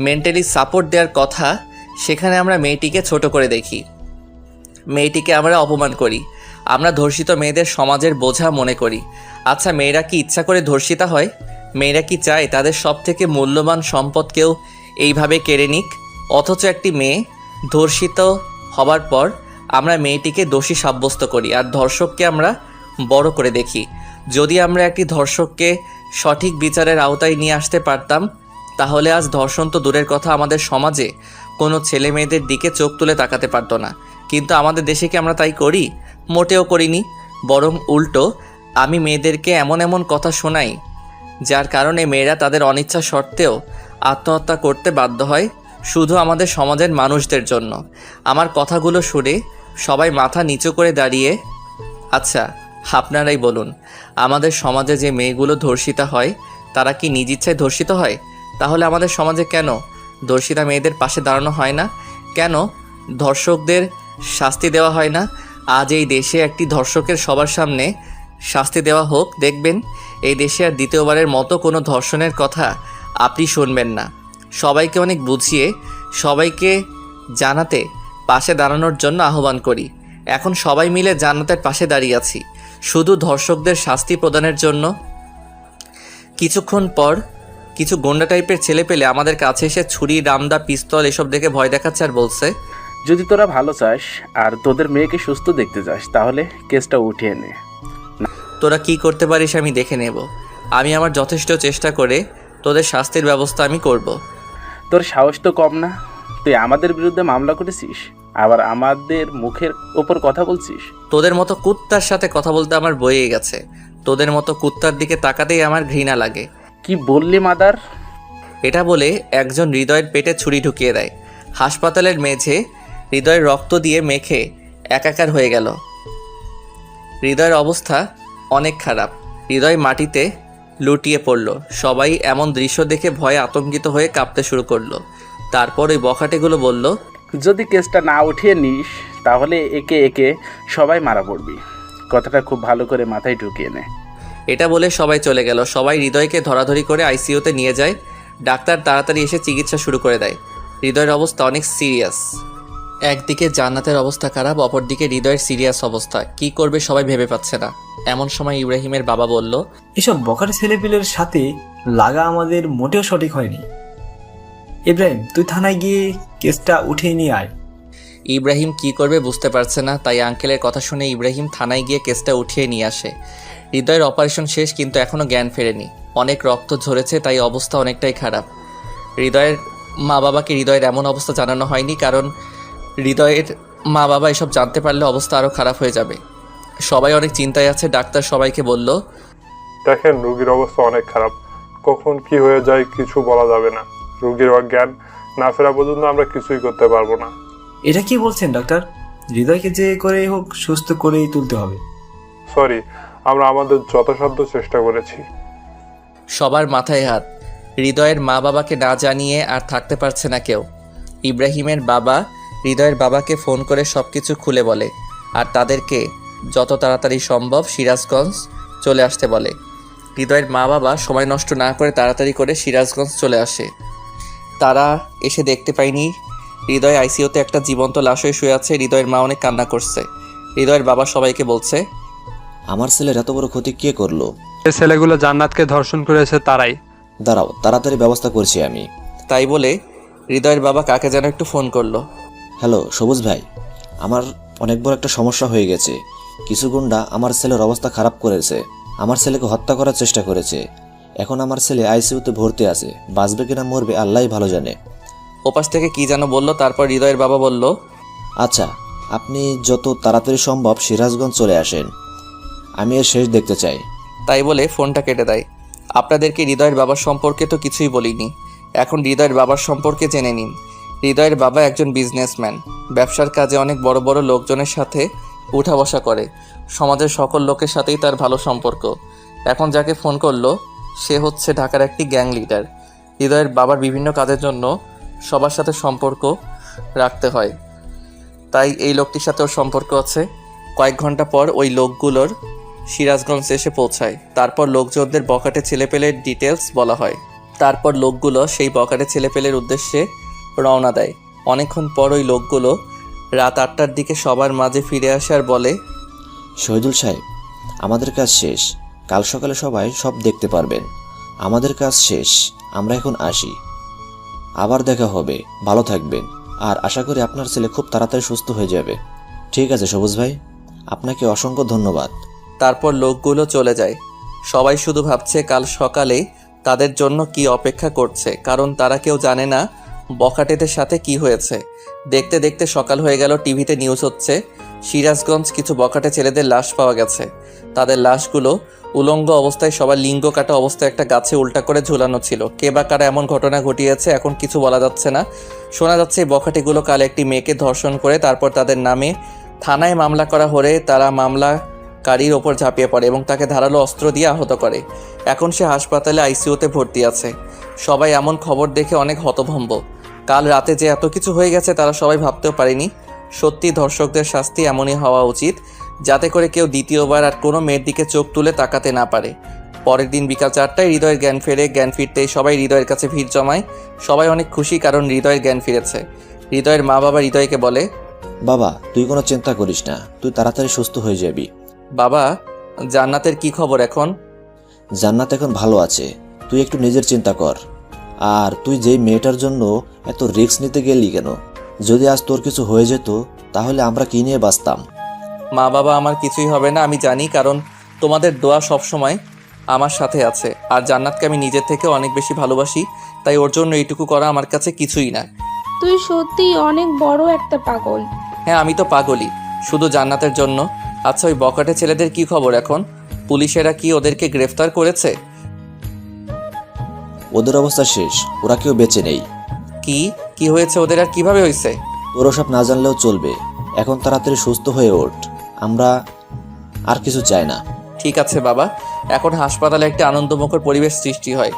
মেন্টালি সাপোর্ট দেওয়ার কথা, সেখানে আমরা মেয়েটিকে ছোট করে দেখি, মেয়েটিকে আমরা অপমান করি। আমরা ধর্ষিত মেয়েদের সমাজের বোঝা মনে করি। আচ্ছা, মেয়েরা কি ইচ্ছা করে ধর্ষিতা হয়? মেয়েরা কি চায় তাদের সব থেকে মূল্যবান সম্পদকেও এইভাবে কেড়ে নিক? অথচ একটি মেয়ে ধর্ষিত হবার পর আমরা মেয়েটিকে দোষী সাব্যস্ত করি, আর ধর্ষককে আমরা বড় করে দেখি। যদি আমরা একটি ধর্ষককে সঠিক বিচারের আওতায় নিয়ে আসতে পারতাম, তাহলে আজ ধর্ষণ তো দূরের কথা, আমাদের সমাজে কোনো ছেলে মেয়েদের দিকে চোখ তুলে তাকাতে পারতো না। কিন্তু আমাদের দেশে কি আমরা তাই করি? মোটেও করিনি। বরং উল্টো, আমি মেয়েদেরকে এমন এমন কথা শোনাই যার কারণে মেয়েরা তাদের অনিচ্ছা সত্ত্বেও আত্মহত্যা করতে বাধ্য হয়, শুধু আমাদের সমাজের মানুষদের জন্য। আমার কথাগুলো শুনে সবাই মাথা নিচু করে দাঁড়িয়ে, আচ্ছা আপনারাই বলুন, আমাদের সমাজে যে মেয়েগুলো ধর্ষিতা হয় তারা কি নিজ ইচ্ছায় ধর্ষিত হয়? তাহলে আমাদের সমাজে কেন ধর্ষিতা মেয়েদের পাশে দাঁড়ানো হয় না? কেন ধর্ষকদের শাস্তি দেওয়া হয় না? আজ এই দেশে একটি ধর্ষকের সবার সামনে শাস্তি দেওয়া হোক, দেখবেন এই দেশে আর দ্বিতীয়বারের মতো কোনো ধর্ষণের কথা আপনি শুনবেন না। সবাইকে অনেক বুঝিয়ে সবাইকে জানাতে পাশে দাঁড়ানোর জন্য আহ্বান করি। এখন সবাই মিলে জান্নাতের পাশে দাঁড়িয়ে আছি, শুধু ধর্ষকদের শাস্তি প্রদানের জন্য। কিছুক্ষণ পর কিছু গুন্ডা টাইপের ছেলে পেলে আমাদের কাছে এসে ছুরি, রামদা, পিস্তল এসব দেখে ভয় দেখাচ্ছে আর বলছে, যদি তোরা ভালো চাস আর তোদের মেয়েকে সুস্থ দেখতে চাস তাহলে কেসটা উঠিয়ে নে। তোরা কি করতে পারিস আমি দেখে নেব। আমি আমার যথেষ্ট চেষ্টা করে তোদের শাস্তির ব্যবস্থা আমি করব। তোর সাহস তো কম না, তুই আমাদের বিরুদ্ধে মামলা করেছিস, আবার আমাদের মুখের ওপর কথা বলছিস। তোদের মতো কুত্তার সাথে কথা বলতে আমার বয়ে গেছে। তোদের মতো কুত্তার দিকে তাকাতেই আমার ঘৃণা লাগে। কি বললি মাদার? এটা বলে একজন হৃদয়ের পেটে ছুরি ঢুকিয়ে দেয়। হাসপাতালের মেঝে হৃদয়ের রক্ত দিয়ে মেখে একাকার হয়ে গেল। হৃদয়ের অবস্থা অনেক খারাপ। হৃদয় মাটিতে লুটিয়ে পড়ল। সবাই এমন দৃশ্য দেখে ভয়ে আতঙ্কিত হয়ে কাঁপতে শুরু করলো। তারপর ওই বখাটেগুলো বলল, যদি কেসটা না উঠিয়ে নিস তাহলে একে একে সবাই মারা পড়বি। কথাটা খুব ভালো করে মাথায় ঢুকিয়ে নে। এটা বলে সবাই চলে গেল। সবাই হৃদয়কে ধরাধরি করে আইসিইউতে নিয়ে যায়। ডাক্তার তাড়াতাড়ি এসে চিকিৎসা শুরু করে দেয়। হৃদয়ের অবস্থা অনেক সিরিয়াস। একদিকে জান্নাতের অবস্থা খারাপ, অপরদিকে হৃদয়ের সিরিয়াস অবস্থা। কি করবে সবাই ভেবে পাচ্ছে না। এমন সময় ইব্রাহিমের বাবা বলল, এসব বকার ছেলেপিলের সাথে লাগা আমাদের মোটেও সঠিক হয়নি। ইব্রাহিম, তুই থানায় গিয়ে কেসটা উঠিয়ে নিয়ে আয়। ইব্রাহিম কি করবে বুঝতে পারছে না, তাই আঙ্কেলের কথা শুনে ইব্রাহিম থানায় গিয়ে কেসটা উঠিয়ে নিয়ে আসে। হৃদয়ের অপারেশন শেষ, কিন্তু এখনও জ্ঞান ফেরেনি। অনেক রক্ত ঝরেছে, তাই অবস্থা অনেকটাই খারাপ। হৃদয়ের মা বাবাকে হৃদয়ের এমন অবস্থা জানানো হয়নি, কারণ হৃদয়ের মা বাবা এসব জানতে পারলে অবস্থা আরও খারাপ হয়ে যাবে। সবাই অনেক চিন্তায় আছে। ডাক্তার সবাইকে বলল, দেখেন রুগীর অবস্থা অনেক খারাপ, কখন কি হয়ে যায় কিছু বলা যাবে না। রুগীর অজ্ঞান না ফেরা পর্যন্ত আমরা কিছুই করতে পারবো না। এটা কি বলছেন ডাক্তার? হৃদয়কে যে করে হোক সুস্থ করেই তুলতে হবে। সরি, আমরা আমাদের যথাসাধ্য চেষ্টা করেছি। সবার মাথায় হাত। হৃদয়ের মা বাবাকে না জানিয়ে আর থাকতে পারছে না কেউ। ইব্রাহিমের বাবা হৃদয়ের বাবাকে ফোন করে সব কিছু খুলে বলে, আর তাদেরকে যত তাড়াতাড়ি সম্ভব সিরাজগঞ্জ চলে আসতে বলে। হৃদয়ের মা বাবা সময় নষ্ট না করে তাড়াতাড়ি করে সিরাজগঞ্জ চলে আসে। তারা এসে দেখতে পায়নি হৃদয় আইসিইউতে একটা জীবন্ত লাশ হয়ে শুয়ে আছে। হৃদয়ের মা অনেক কান্না করছে। হৃদয়ের বাবা সবাইকে বলছে, আমার ছেলের এত বড় ক্ষতি কে করলো? এই ছেলেগুলো জান্নাতকে ধর্ষণ করেছে তারাই। দাঁড়াও, তাড়াতাড়ি ব্যবস্থা করছি আমি। তাই বলে হৃদয়ের বাবা কাকে যেন একটু ফোন করলো। হ্যালো সবুজ ভাই, আমার অনেক বড় একটা সমস্যা হয়ে গেছে। কিছু গুন্ডা আমার ছেলের অবস্থা খারাপ করেছে, আমার ছেলেকে হত্যা করার চেষ্টা করেছে। এখন আমার ছেলে আইসিইউতে ভর্তি আছে, বাঁচবে কিনা মরবে আল্লাহই ভালো জানে। ওপাশ থেকে কি যেন বলল, তারপর হৃদয়ের বাবা বলল, আচ্ছা আপনি যত তাড়াতাড়ি সম্ভব সিরাজগঞ্জ চলে আসেন, আমি এর শেষ দেখতে চাই। তাই বলে ফোনটা কেটে দেয়। আপনাদেরকে হৃদয়ের বাবার সম্পর্কে তো কিছুই বলিনি, এখন হৃদয়ের বাবার সম্পর্কে জেনে নিন। হৃদয়ের বাবা একজন বিজনেসম্যান, ব্যবসার কাজে অনেক বড় বড় লোকজনের সাথে উঠা বসা করে। সমাজের সকল লোকের সাথেই তার ভালো সম্পর্ক। এখন যাকে ফোন করলো সে হচ্ছে ঢাকার একটি গ্যাং লিডার। হৃদয়ের বাবার বিভিন্ন কাজের জন্য সবার সাথে সম্পর্ক রাখতে হয়, তাই এই লোকটির সাথেও সম্পর্ক আছে। কয়েক ঘন্টা পর ওই লোকগুলোর সিরাজগঞ্জ এসে পৌঁছায়। তারপর লোকজনদের বখাটে ছেলেপেলের ডিটেলস বলা হয়। তারপর লোকগুলো সেই বখাটে ছেলেপেলের উদ্দেশ্যে রওনা দেয়। অনেকক্ষণ পর ওই লোকগুলো রাত 8টার দিকে সবার মাঝে ফিরে আসে আর বলে, শহীদুল সাহেব, আমাদের কাজ শেষ, কাল সকালে সবাই সব দেখতে পারবেন। আমাদের কাজ শেষ, আমরা এখন আসি। আবার দেখা হবে, ভালো থাকবেন, আর আশা করি আপনার ছেলে খুব তাড়াতাড়ি সুস্থ হয়ে যাবে। ঠিক আছে সবুজ ভাই, আপনাকে অসংখ্য ধন্যবাদ। তারপর লোকগুলো চলে যায়। সবাই শুধু ভাবছে কাল সকালে তাদের জন্য কি অপেক্ষা করছে, কারণ তারা কেউ জানে না বখাটেদের সাথে কি হয়েছে। দেখতে দেখতে সকাল হয়ে গেল। টিভিতে নিউজ হচ্ছে সিরাজগঞ্জ কিছু বখাটে ছেলেদের লাশ পাওয়া গেছে। তাদের লাশগুলো উলঙ্গ অবস্থায়, সবার লিঙ্গ কাটা অবস্থায় একটা গাছে উল্টা করে ঝুলানো ছিল। কে বা কারা এমন ঘটনা ঘটিয়েছে এখন কিছু বলা যাচ্ছে না। শোনা যাচ্ছে এই বখাটেগুলো কাল একটি মেয়েকে ধর্ষণ করে তারপর তাদের নামে থানায় মামলা করা হলে তারা মামলাকারীর ওপর ঝাঁপিয়ে পড়ে এবং তাকে ধারালো অস্ত্র দিয়ে আহত করে। এখন সে হাসপাতালে আইসিইউতে ভর্তি আছে। সবাই এমন খবর দেখে অনেক হতভম্ব। কাল রাতে যে এত কিছু হয়ে গেছে তারা সবাই ভাবতেও পারেনি। সত্যি ধর্ষকদের শাস্তি এমনই হওয়া উচিত, যাতে করে কেউ দ্বিতীয়বার আর কোনো মেয়ের দিকে চোখ তুলে তাকাতে না পারে। পরের দিন বিকাল 4টায় হৃদয়ের জ্ঞান ফেরে। জ্ঞান ফিরতেই সবাই হৃদয়ের কাছে ভিড় জমায়। সবাই অনেক খুশি, কারণ হৃদয়ের জ্ঞান ফিরেছে। হৃদয়ের মা বাবা হৃদয়কে বলে, বাবা তুই কোনো চিন্তা করিস না, তুই তাড়াতাড়ি সুস্থ হয়ে যাবি। বাবা, জান্নাতের কি খবর এখন? জান্নাত এখন ভালো আছে, তুই একটু নিজের চিন্তা কর। আর তুই যেই মেয়েটার জন্য এত রিস্ক নিতে গেলি কেন? যদি আজ তোর কিছু হয়ে যেত তাহলে আমরা কি নিয়ে বাঁচতাম? মা বাবা, আমার কিছুই হবে না আমি জানি, কারণ তোমাদের দোয়া সবসময় আমার সাথে আছে। আর জান্নাতকে আমি নিজের থেকে অনেক বেশি ভালোবাসি, তাই ওর জন্য এইটুকু করা আমার কাছে কিছুই না। তুই সত্যিই অনেক বড় একটা পাগল। হ্যাঁ, আমি তো পাগলই, শুধু জান্নাতের জন্য। আচ্ছা, ওই বকাটে ছেলেদের কি খবর এখন? পুলিশেরা কি ওদেরকে গ্রেফতার করেছে? ওদের অবস্থা শেষ, ওরা কেউ বেঁচে নেই। কি হয়েছে ওদের আর কিভাবে হয়েছে? তোর সব না জানলেও চলবে, এখন তাড়াতাড়ি সুস্থ হয়ে ওঠ, আমরা আর কিছু চাই না। ঠিক আছে বাবা। এখন হাসপাতালে একটা আনন্দমুখর পরিবেশ সৃষ্টি হয়।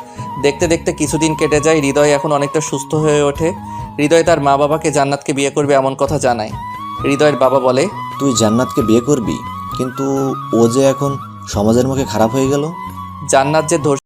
দেখতে দেখতে কিছুদিন কেটে যায়। হৃদয় এখন অনেকটা সুস্থ হয়ে ওঠে। হৃদয় তার মা বাবাকে জান্নাতকে বিয়ে করবে এমন কথা জানায়। হৃদয়ের বাবা বলে, তুই জান্নাতকে বিয়ে করবি, কিন্তু ও যে এখন সমাজের মুখে খারাপ হয়ে গেল। জান্নাত যে ধর্ষিত